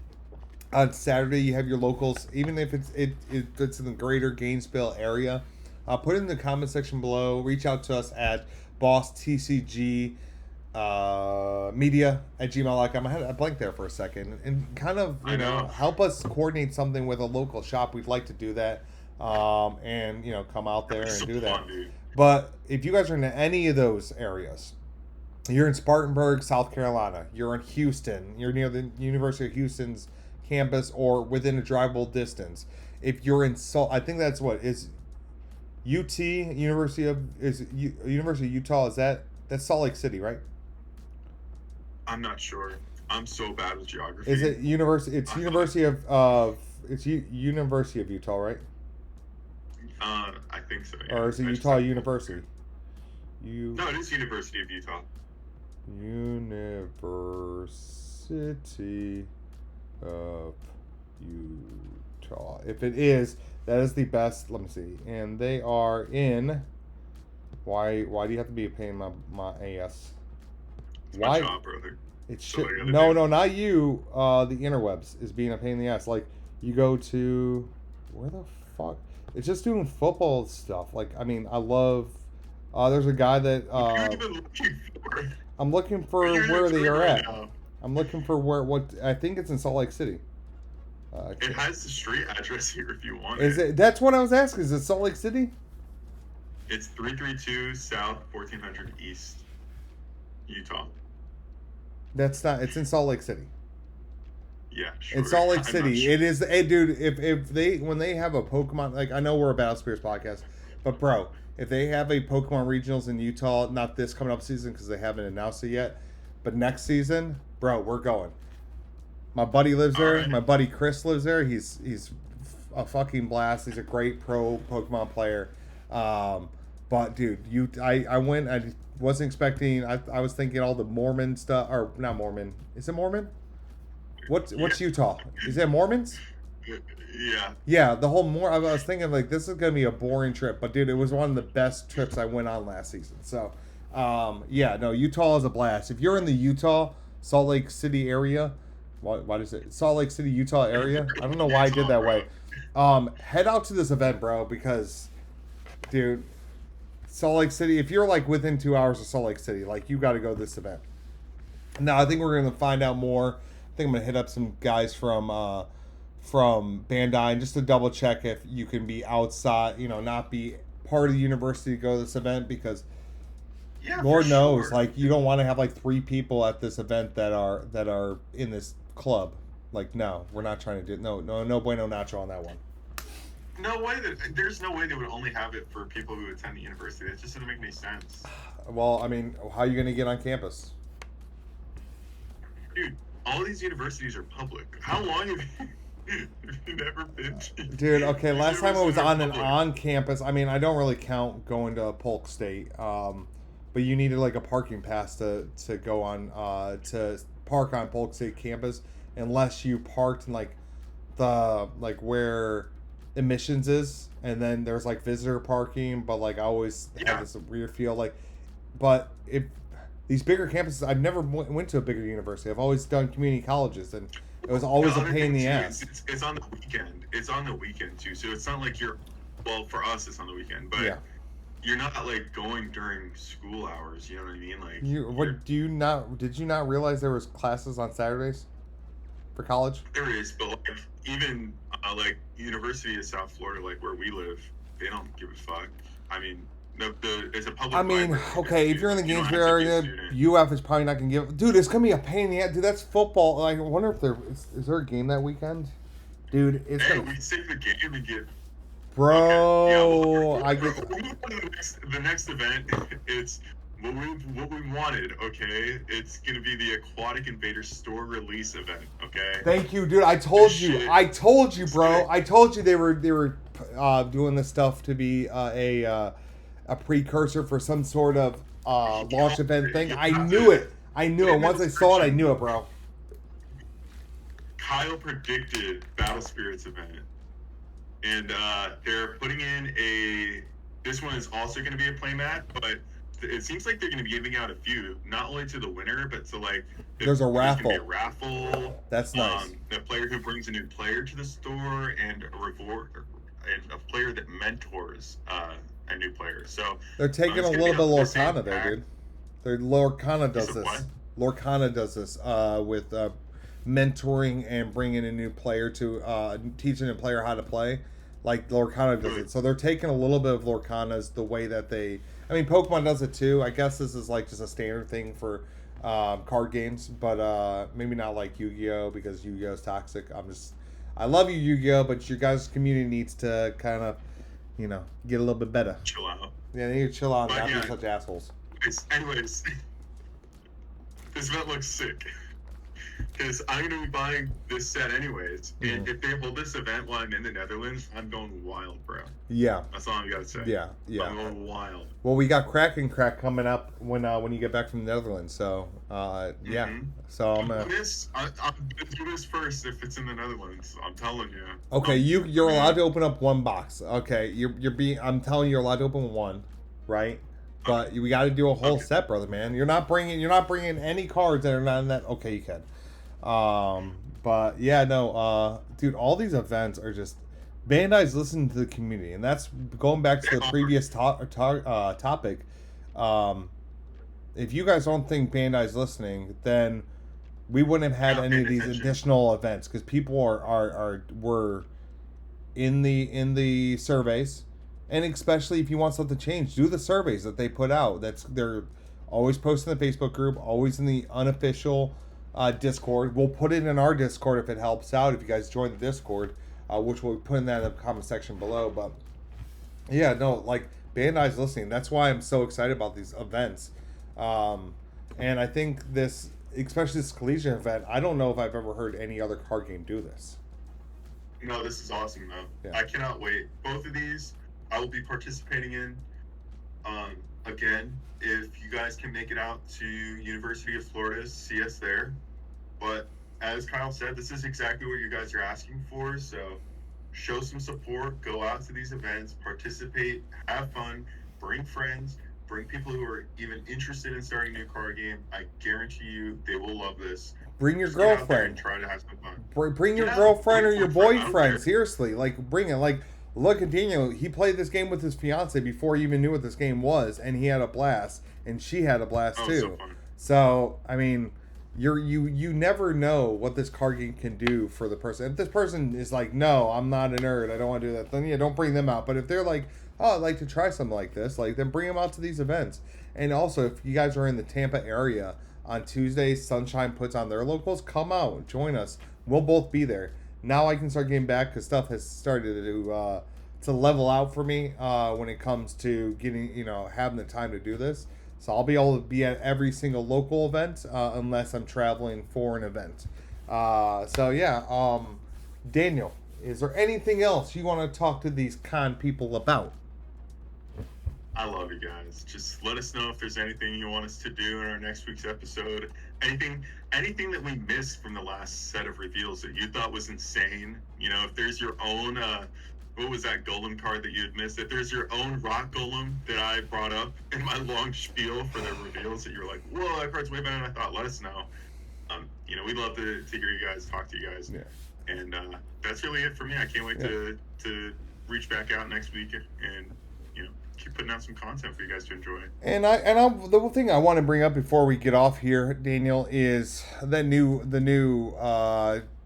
On Saturday, you have your locals, even if it's in the greater Gainesville area. Put it in the comment section below. Reach out to us at Boss Tcg media@gmail.com. I had a blank there for a second, and kind of help us coordinate something with a local shop. We'd like to do that, and come out there and do that.
Dude.
But if you guys are in any of those areas, you're in Spartanburg, South Carolina, you're in Houston, you're near the University of Houston's campus or within a drivable distance. If you're in I think that's what is University of Utah. That's Salt Lake City, right?
I'm not sure. I'm so bad with geography.
Is it University? It's University of University of Utah, right?
I think so. Yeah.
Or is it Utah University?
No, it is University of Utah.
University of Utah. If it is, that is the best. Let me see. And they are in. Why do you have to be paying my ass?
It's
Why?
my job, brother.
It
So what
should.
are you
No,
gonna do?
no, not you. The interwebs is being a pain in the ass. Like, you go to. Where the fuck? It's just doing football stuff. Like, I mean, I love. There's a guy that.
What are you even looking for?
I'm looking for
You're
where they
doing
are
right
at.
now.
I'm looking for where. What. I think it's in Salt Lake City.
It has the street address here if you want
Is
it.
it? That's what I was asking. Is it Salt Lake City?
It's 332 South 1400 East, Utah.
That's not. It's in Salt Lake City.
Yeah, sure.
In Salt Lake
I'm not
City,
sure.
it is. Hey, dude, if they when they have a Pokemon, like, I know we're a Battle Spears podcast, but bro, if they have a Pokemon regionals in Utah, not this coming up season because they haven't announced it yet, but next season, bro, we're going. My buddy lives
All
there.
right.
My buddy Chris lives there. He's a fucking blast. He's a great pro Pokemon player. But dude, I went. I wasn't expecting. I was thinking all the Mormon stuff, or not Mormon. Is it Mormon? What's Utah? Is that Mormons?
Yeah.
Yeah, the whole I was thinking like this is gonna be a boring trip, but dude, it was one of the best trips I went on last season. So, yeah, no, Utah is a blast. If you're in the Utah, Salt Lake City area, why does it Salt Lake City, Utah area? I don't know why I did that way. Head out to this event, bro, because, dude, Salt Lake City. If you're like within 2 hours of Salt Lake City, like you got to go to this event. Now, I think we're gonna find out more. I think I'm gonna hit up some guys from Bandai just to double check if you can be outside, not be part of the university to go to this event because
Yeah,
Lord
for
knows,
sure.
like you don't want to have like 3 people at this event that are in this club. Like, no, we're not trying to do no bueno nacho on that one.
There's no way they would only have it for people who attend the university. That just doesn't make any sense.
Well, I mean, how are you gonna get on campus?
Dude, all these universities are public. How long have you never been to?
Dude, okay,
These
last time I was
universities are
on an
public.
on campus. I mean, I don't really count going to Polk State, but you needed like a parking pass to go on to park on Polk State campus, unless you parked in like where admissions is, and then there's like visitor parking. But like I always
Yeah.
had this weird feel like, but if these bigger campuses, I've never went to a bigger university. I've always done community colleges, and it was always a
The other
pain in
thing,
the
too,
ass.
it's on the weekend. It's on the weekend too, so it's not like you're. Well, for us, it's on the weekend, but
Yeah.
you're not like going during school hours. You know what I mean? Like
What do you not? Did you not realize there was classes on Saturdays for college?
there is, but like even like University of South Florida, like where we live, they don't give a fuck. I mean, it's a public.
I mean,
library,
okay, if you're in the
you don't
Gainesville
have to be a
area,
student.
UF is probably not gonna give. Dude, it's gonna be a pain in the ass. Dude, that's football. Like, I wonder if is there a game that weekend? Dude, it's
Hey,
gonna,
we take the game and get.
bro.
Okay, yeah,
I
we'll
get.
move on to the next event. It's what we wanted. Okay, it's gonna be the Aquatic Invader store release event. Okay.
Thank you, dude. I told
This
you.
shit
I told you,
is
bro.
sick.
I told you they were doing this stuff to be a precursor for some sort of launch event thing. I knew it. I knew it. Once I saw it, I knew it, bro.
Kyle predicted Battle Spirits event, and they're putting in a. This one is also going to be a playmat, but it seems like they're going to be giving out a few, not only to the winner, but to like.
There's a raffle.
There's gonna be a raffle.
That's nice.
The player who brings a new player to the store, and a reward, and a player that mentors a new player. So
They're taking
it's
a
gonna
little
be
bit of
on the same
Lorcana there,
pack.
dude. Lorcana does
Is it
this. Lorcana does this with mentoring and bringing a new player to teaching a player how to play. Like Lorcana does it. So they're taking a little bit of Lorcana's the way that they. I mean, Pokemon does it too. I guess this is like just a standard thing for card games, but maybe not like Yu-Gi-Oh, because Yu-Gi-Oh is toxic. I love you, Yu-Gi-Oh, but your guys' community needs to kind of, get a little bit better.
Chill out.
Yeah, they need to chill out and
But
not
yeah.
be such assholes.
Anyways, this event looks sick. Because I'm going to be buying this set anyways. And if they hold this event while I'm in the Netherlands, I'm going wild, bro.
Yeah,
That's all I got to say.
yeah.
I'm going wild.
Well, we got Crack coming up when you get back from the Netherlands. So, yeah.
Mhm.
So I'm
I'm
gonna.
going to do this first if it's in the Netherlands. I'm telling you.
Okay, you're allowed to open up one box. Okay, you're being. I'm telling you, you're allowed to open one, right? But we got to do a whole set, brother, man. You're not bringing any cards that are not in that. Okay, you can. But yeah, no, dude, all these events are just Bandai's listening to the community, and that's going back to the previous topic. If you guys don't think Bandai's listening, then we wouldn't have had any of these additional events because people were in the surveys, and especially if you want something to change, do the surveys that they put out. They're always posting in the Facebook group, always in the unofficial Discord. We'll put it in our Discord if it helps out. If you guys join the Discord, which we'll put in that in the comment section below. But yeah, no, like Bandai's listening. That's why I'm so excited about these events. And I think this, especially this collegiate event, I don't know if I've ever heard any other card game do this.
No, this is awesome though. Yeah. I cannot wait. Both of these I will be participating in. Again, if you guys can make it out to University of Florida, see us there. But as Kyle said, this is exactly what you guys are asking for. So show some support, go out to these events, participate, have fun, bring friends, bring people who are even interested in starting a new card game. I guarantee you they will love this.
Bring your girlfriend.
Try to have some fun.
Bring your girlfriend or your boyfriend. Seriously, like bring it. Like look at Daniel. He played this game with his fiance before he even knew what this game was, and he had a blast, and she had a blast too. So I mean, you never know what this card game can do for the person. If this person is like, no, I'm not a nerd, I don't want to do that, then yeah, don't bring them out. But if they're like, oh, I'd like to try something like this, like then bring them out to these events. And also, if you guys are in the Tampa area on Tuesdays, Sunshine puts on their locals, come out, join us. We'll both be there. Now I can start getting back because stuff has started to level out for me when it comes to getting, having the time to do this. So I'll be able to be at every single local event unless I'm traveling for an event. So yeah, Daniel, is there anything else you want to talk to these con people about?
I love you guys. Just let us know if there's anything you want us to do in our next week's episode. Anything that we missed from the last set of reveals that you thought was insane. If there's your own, what was that golem card that you had missed? If there's your own rock golem that I brought up in my long spiel for the reveals that you were like, whoa, that card's way better than I thought, let us know. We'd love to hear you guys, talk to you guys. Yeah. And that's really it for me. I can't wait to reach back out next week and keep putting out some content for you guys to enjoy.
And the thing I want to bring up before we get off here, Daniel, is the new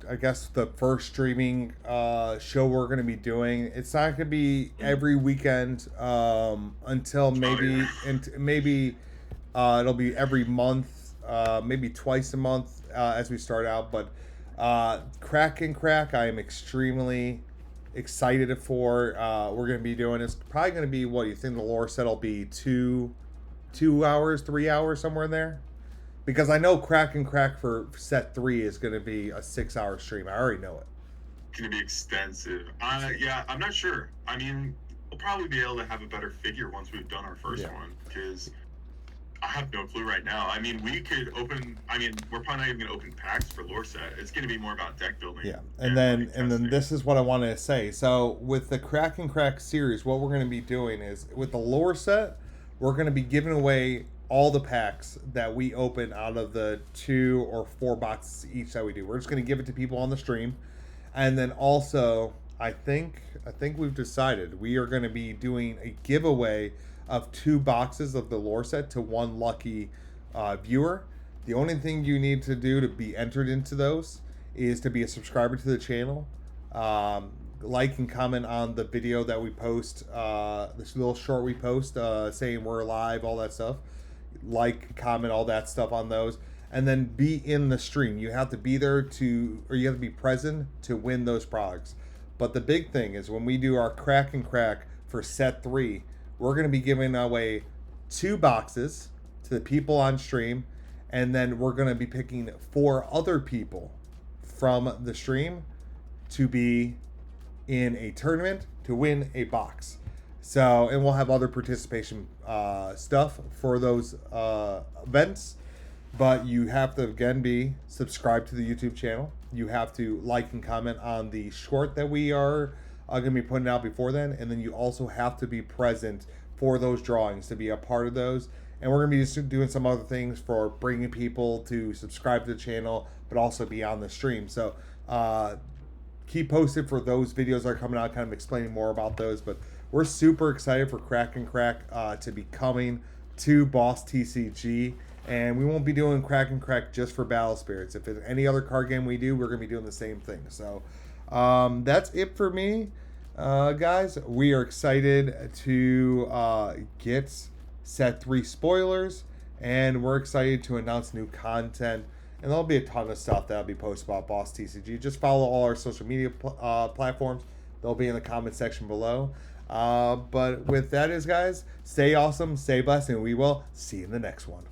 I guess the first streaming show we're going to be doing. It's not going to be every weekend until maybe it'll be every month, maybe twice a month as we start out. But Crack and Crack, I am extremely excited for. We're going to be doing it's probably going to be, what do you think the lore set will be, 2 hours, 3 hours, somewhere in there? Because I know Crack and Crack for set 3 is going to be a 6-hour stream. I already know it.
It's going to be extensive. Yeah, I'm not sure. I mean, we'll probably be able to have a better figure once we've done our first one, because I have no clue right now. I mean, we're probably not even going to open packs for lore set. It's going to be more about deck building.
Yeah, and then this is what I wanted to say. So with the Crack and Crack series, what we're going to be doing is with the lore set, we're going to be giving away all the packs that we open out of the 2 or 4 boxes each that we do. We're just going to give it to people on the stream. And then also, I think we've decided we are going to be doing a giveaway of 2 boxes of the lore set to one lucky viewer. The only thing you need to do to be entered into those is to be a subscriber to the channel, like and comment on the video that we post, this little short we post saying we're live, all that stuff. Like, comment, all that stuff on those, and then be in the stream. You have to be there you have to be present to win those products. But the big thing is when we do our Crack and Crack for set 3, we're going to be giving away 2 boxes to the people on stream, and then we're going to be picking 4 other people from the stream to be in a tournament to win a box. So, and we'll have other participation stuff for those events. But you have to, again, be subscribed to the YouTube channel. You have to like and comment on the short that we are going to be putting out before then. And then you also have to be present for those drawings, to be a part of those. And we're going to be just doing some other things for bringing people to subscribe to the channel, but also be on the stream. So keep posted for those videos that are coming out, kind of explaining more about those. But we're super excited for Crack and Crack to be coming to Boss Tcg. And we won't be doing Crack and Crack just for Battle Spirits. If it's any other card game we do, we're going to be doing the same thing. So that's it for me, guys. We are excited to get set 3 spoilers, and we're excited to announce new content. And there'll be a ton of stuff that'll be posted about Boss Tcg. Just follow all our social media platforms. They'll be in the comment section below. But with that is, guys, stay awesome, stay blessed, and we will see you in the next one.